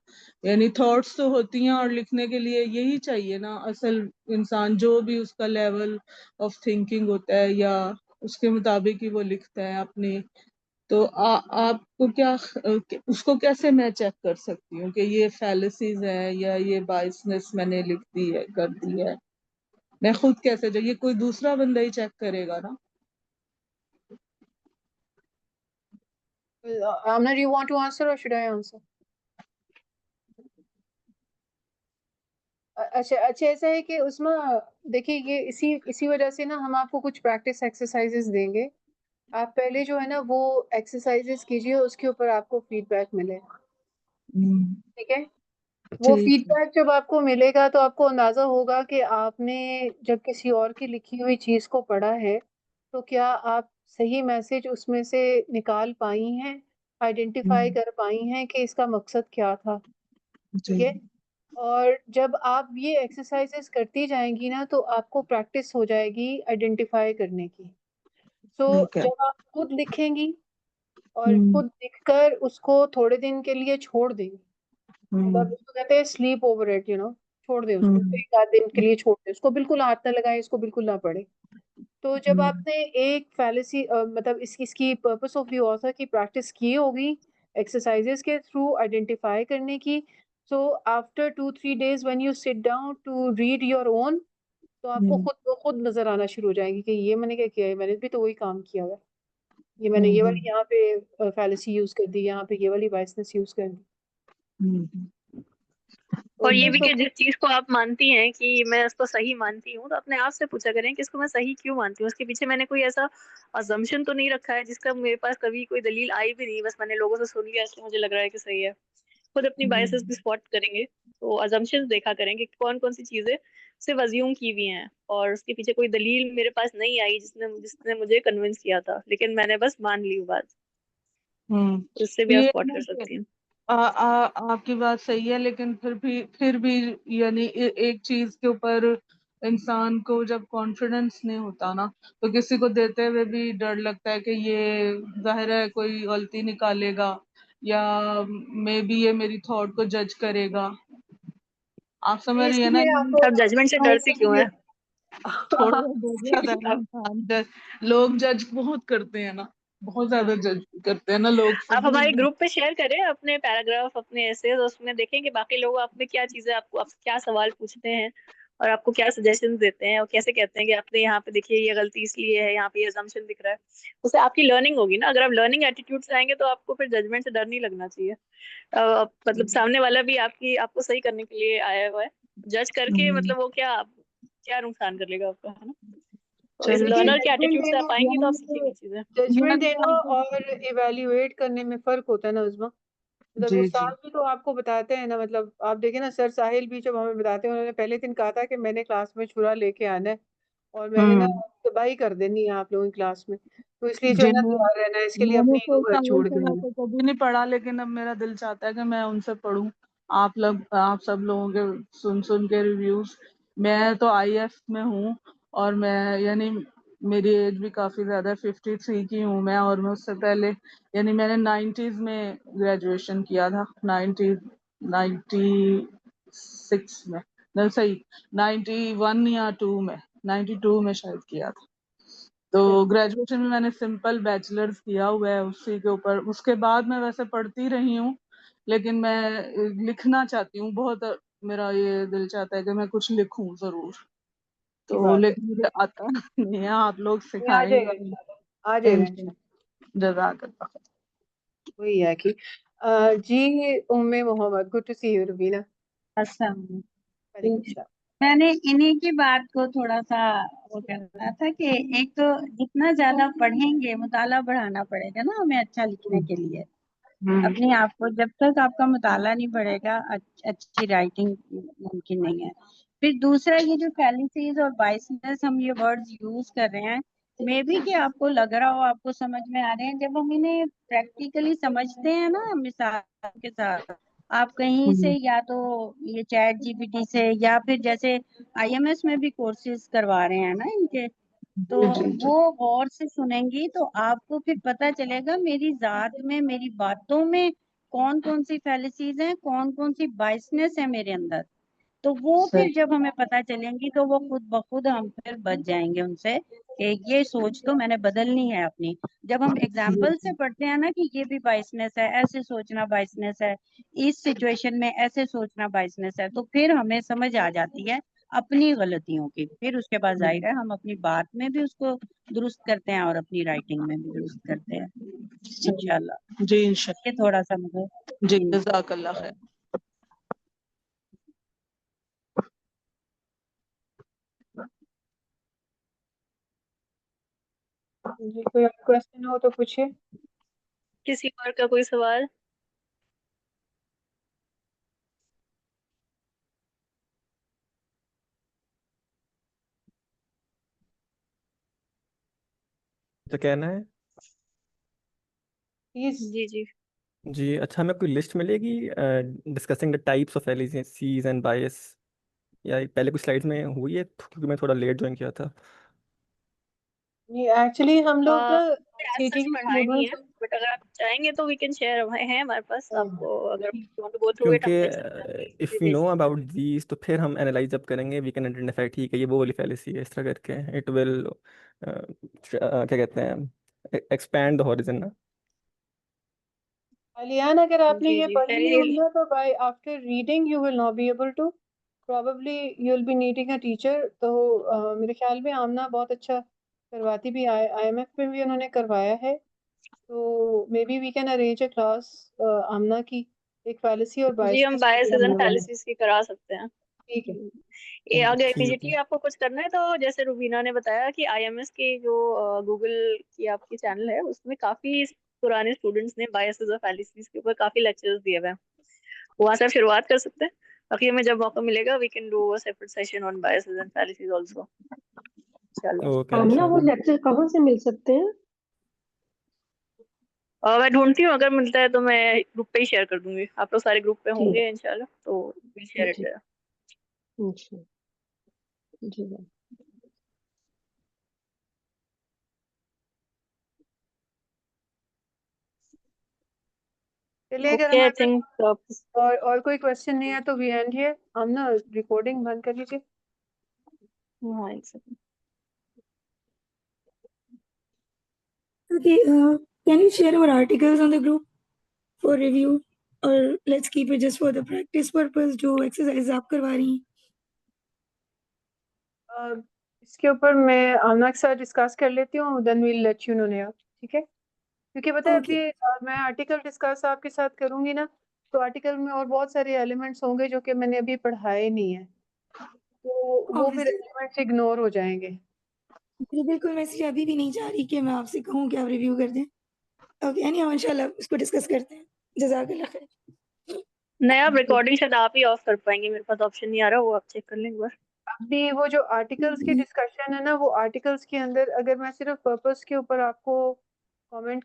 यानी थॉट्स तो होती हैं, और लिखने के लिए यही चाहिए ना, असल इंसान जो भी उसका लेवल ऑफ थिंकिंग होता है या उसके मुताबिक ही वो लिखता है अपनी, तो आपको क्या उसको कैसे मैं चेक कर सकती हूँ कि ये फैलेसीज है या ये बायसनेस मैंने लिख दी है, कर दी है, मैं खुद कैसे, जो ये कोई दूसरा बंदा ही चेक करेगा ना, Amna, do you want to answer or should I answer? अच्छा अच्छा, ऐसा है कि उसमें देखिए ये इसी वजह से ना हम आपको कुछ प्रैक्टिस एक्सरसाइजेस देंगे। आप पहले जो है ना वो एक्सरसाइजेस कीजिए, उसके ऊपर आपको फीडबैक मिले, ठीक है? वो ठीक है। फीडबैक जब आपको मिलेगा तो आपको अंदाजा होगा कि आपने जब किसी और की लिखी हुई चीज को पढ़ा है तो क्या आप सही मैसेज उसमें से निकाल पाई हैं, आइडेंटिफाई कर पाई हैं कि इसका मकसद क्या था, ठीक है? और जब आप ये एक्सरसाइजेस करती जाएंगी ना तो आपको प्रैक्टिस हो जाएगी आइडेंटिफाई करने की। सो ठीक है। जब आप खुद लिखेंगी और खुद लिखकर उसको थोड़े दिन के लिए छोड़ देंगी, मतलब उसको कहते हैं स्लीप ओवर इट, छोड़ दें उसको, एक आध दिन के लिए छोड़ दें उसको, बिल्कुल हाथ ना लगाए, इसको बिल्कुल ना पढ़े। तो जब आपने एक फैलेसी मतलब इसकी पर्पस ऑफ द ऑथर की प्रैक्टिस की होगी एक्सरसाइजेस के थ्रू आइडेंटिफाई करने की, so after 2-3 days when you sit down to read your own, तो आपको खुद ब खुद नजर आना शुरू हो जाएगी कि ये मैंने क्या किया है, मैंने भी तो वही काम किया हुआ है, ये मैंने ये वाली यहाँ पे फैलेसी यूज कर दी, यहाँ पे ये वाली बायसनेस यूज कर दी। और ये भी कि जिस चीज को आप मानती हैं कि मैं उसको सही मानती हूँ, तो अपने आप से पूछा करें कि इसको मैं सही क्यों मानती हूँ, उसके पीछे मैंने कोई ऐसा अजम्पशन तो नहीं रखा है जिसका मेरे पास कभी कोई दलील आई भी नहीं, बस मैंने लोगों से सुन लिया इसलिए मुझे लग रहा है कि सही है। खुद अपनी बायसेस भी स्पॉट करेंगे, तो अजम्पशंस देखा करेंगे कौन कौन सी चीजें सिर्फ अज्यूम की हुई हैं और उसके पीछे कोई दलील मेरे पास नहीं आई जिसने जिसने मुझे कन्विंस किया था, लेकिन मैंने बस मान ली वो बात। इससे भी आप ये स्पॉट ना कर कि सकती हैं। आपकी बात सही है, लेकिन फिर भी यानी एक चीज के ऊपर इंसान को जब कॉन्फिडेंस नहीं होता ना, तो किसी को देते हुए भी डर लगता है कि ये जाहिर है कोई गलती निकालेगा या मे बी ये मेरी थॉट को जज करेगा। आप समझ रही है ना? इसलिए आपको आप जजमेंट से डरती क्यों है? थोड़ा डर जाता है ना इंसान, लोग जज बहुत करते हैं ना, बहुत ज्यादा जज करते हैं ना लोग। आप हमारे ग्रुप पे शेयर करें अपने पैराग्राफ, अपने एसेज, उसमें देखें कि बाकी लोग आप में क्या चीजें आप क्या सवाल पूछते हैं और आपको क्या सजेशंस देते हैं और कैसे कहते हैं कि आपने यहाँ पे देखिए ये गलती इसलिए है, यहाँ पे ये अजम्पशन दिख रहा है। उससे आपकी लर्निंग होगी ना, अगर आप लर्निंग एटीट्यूड से आएंगे तो आपको फिर जजमेंट से डर नहीं लगना चाहिए। मतलब सामने वाला भी आपको सही करने के लिए आया हुआ है, जज करके मतलब वो क्या क्या नुकसान कर लेगा आपका, है ना? तो इस देखिए लर्नर के एटीट्यूड से आप आएंगी तो आप सीखेंगी चीजें। जजमेंट देना और इवेल्युएट करने में फर्क होता है ना उस्मा। मतलब जी उस्ताद भी तो आपको बताते हैं ना, मतलब आप देखें ना सर साहिल भी जब हमें बताते हैं, उन्होंने पहले दिन कहा था कि मैंने क्लास में छुरा लेके आना है और मैंने ना तबाही कर देनी है आप लोगों की क्लास में, तो इसलिए जो जी है ना तैयार रहना है, इसके लिए मैंने अपनी तो साहिल छोड़ से देंगे। वैसे कभी नहीं पढ़ा, लेकिन अब मेरा दिल चाहता है कि मैं उनसे पढ़ूं। आप सब लोगों के सुन सुन के रिव्यूज। मैं तो आईएफ में हूँ और मैं यानी मेरी एज भी काफी ज्यादा है, 53 की हूँ मैं, और मैं उससे पहले यानी मैंने 90s में ग्रेजुएशन किया था, 96 में, नहीं सही 91 या 2 में, 92 में शायद किया था। तो ग्रेजुएशन में मैंने सिंपल बैचलर्स किया हुआ है उसी के ऊपर। उसके बाद मैं वैसे पढ़ती रही हूँ, लेकिन मैं लिखना चाहती हूँ बहुत, मेरा ये दिल चाहता है कि मैं कुछ लिखूं जरूर, तो बात है, लेकिन मुझे आता नहीं है, आप लोग ये आ जाएगा सिखाएंगे। इंशाल्लाह, आ जाएगा इंशाल्लाह। जज़ाकल्लाह। वही है कि जी Umme Mohammad, good to see you Rubina. अस्सलाम वालेकुम वालेकुम। सलाम। मैंने इन्हीं की बात को थोड़ा सा वो करना था कि एक तो जितना ज्यादा पढ़ेंगे, मुताला बढ़ाना पड़ेगा ना हमें अच्छा लिखने के लिए। अपने आप को जब तक आपका मुताला नहीं बढ़ेगा अच्छी राइटिंग मुमकिन नहीं है। फिर दूसरा ये जो फैलिसीज और बाइसनेस हम ये वर्ड्स यूज कर रहे हैं, मे बी कि आपको लग रहा हो, आपको समझ में आ रहे हैं, जब हम इन्हें प्रैक्टिकली समझते हैं ना मिसाल के साथ, आप कहीं से या तो ये चैट जीपीटी से या फिर जैसे आईएमएस में भी कोर्सेज करवा रहे हैं ना इनके, तो वो गौर से सुनेंगी तो आपको फिर पता चलेगा मेरी जात में, मेरी बातों में कौन कौन सी फैलिसीज हैं, कौन कौन सी बाइसनेस है मेरे अंदर। तो वो फिर जब हमें पता चलेंगी तो वो खुद ब खुद हम फिर बच जाएंगे उनसे कि ये सोच तो मैंने बदलनी है अपनी। जब हम एग्जाम्पल से पढ़ते हैं ना कि ये भी बाइसनेस है, ऐसे सोचना बाइसनेस है, इस सिचुएशन में ऐसे सोचना बाइसनेस है, तो फिर हमें समझ आ जाती है अपनी गलतियों की। फिर उसके बाद जाहिर है हम अपनी बात में भी उसको दुरुस्त करते हैं और अपनी राइटिंग में भी दुरुस्त करते हैं इंशाल्लाह। जी इंशाल्लाह। ये थोड़ा सा मुझे जी जज़ाकल्लाह खैर। जी कोई और क्वेश्चन हो तो पूछिए। किसी और का कोई सवाल? तो कहना है जी जी। जी। अच्छा, हमें कोई लिस्ट मिलेगी discussing the types of fallacies and bias, या ये पहले कुछ स्लाइड्स में हुई है क्योंकि मैं थोड़ा लेट ज्वाइन किया था। ये एक्चुअली हम लोग सीटी के पढ़ाए नहीं है, स्टूडेंट्स बट अगर आप चाहेंगे तो वी कैन शेयर, है हमारे पास, आपको अगर want to go through it क्योंकि हम देख सकते हैं। If we know about these तो फिर हम एनालाइज जब करेंगे वी कैन आइडेंटिफाई, ठीक है ये वो वाली फैलेसी है, इस तरह करके इट विल क्या कहते हैं, एक्सपैंड द हॉरिजन ना। अलियान, अगर आपने जी ये जी पढ़ी पहले होगी ना तो by after reading you will not be able to, probably you will be needing a teacher. तो मेरे ख्याल में आमना बहुत अच्छा करवाती भी, आईएमएफ में भी उन्होंने करवाया है। तो maybe we can arrange a class Amna की, एक फैलेसी और जी बायस हम की बायस स्टडी एंड करने वाले। फैलेसीज की करा सकते हैं। ठीक है। ये आगे ठीक इमीडिएटली है। आपको कुछ करना है तो जैसे रुबीना ने बताया कि आईएमएस की जो गूगल की आपकी चैनल है उसमें काफी पुराने स्टूडेंट्स ने बायसेस और फैलेसीज के ऊपर काफी लेक्चर्स दिए हुए हैं, वहां से आप शुरुआत कर सकते हैं। बाकी हमें जब मौका मिलेगा we can do a separate session on biases and fallacies also इंशाल्लाह। ओके आमना वो इंशाल्लाह। लेक्चर कहाँ से मिल सकते हैं? और मैं ढूंढती हूँ, अगर मिलता है तो मैं ग्रुप पे ही शेयर कर दूंगी, आप लोग सारे ग्रुप पे ठीक होंगे इंशाल्लाह, तो विल शेयर इट जी देयर। अच्छा जी मैम। चलिए, अगर ओके आई हमारे थिंक पास और कोई क्वेश्चन नहीं है तो वी एंड हियर। हम ना रिकॉर्डिंग बंद कर लीजिए। हाँ एक second. Okay, can you share our articles on the group for review, or let's keep it just for the practice purpose जो exercise आप करवा रही हैं? इसके ऊपर मैं आमना के साथ डिस्कस कर लेती हूँ, then we'll let you know नया, ठीक है? क्योंकि पता है Okay. अभी मैं आर्टिकल डिस्कस आपके साथ करूंगी ना, तो आर्टिकल में और बहुत सारे एलिमेंट्स होंगे जो कि मैंने अभी पढ़ाए नहीं है, तो वो फिर Obviously, एलिमेंट्स इग्नोर हो जाएंगे। जी बिल्कुल, मैं इसलिए अभी भी नहीं चाह रही कि मैं आपसे कहूँ कि आप रिव्यू कर दें। ओके, एनीहाउ इंशाल्लाह इसको डिस्कस करते हैं। जज़ाकल्लाह खैर। नया रिकॉर्डिंग शायद आप ही ऑफ कर पाएंगे, मेरे पास ऑप्शन नहीं आ रहा, वो आप चेक कर लें एक बार। अभी वो जो आर्टिकल्स की डिस्कशन है ना, वो आर्टिकल्स के अंदर अगर मैं सिर्फ पर्पस के ऊपर आपको कमेंट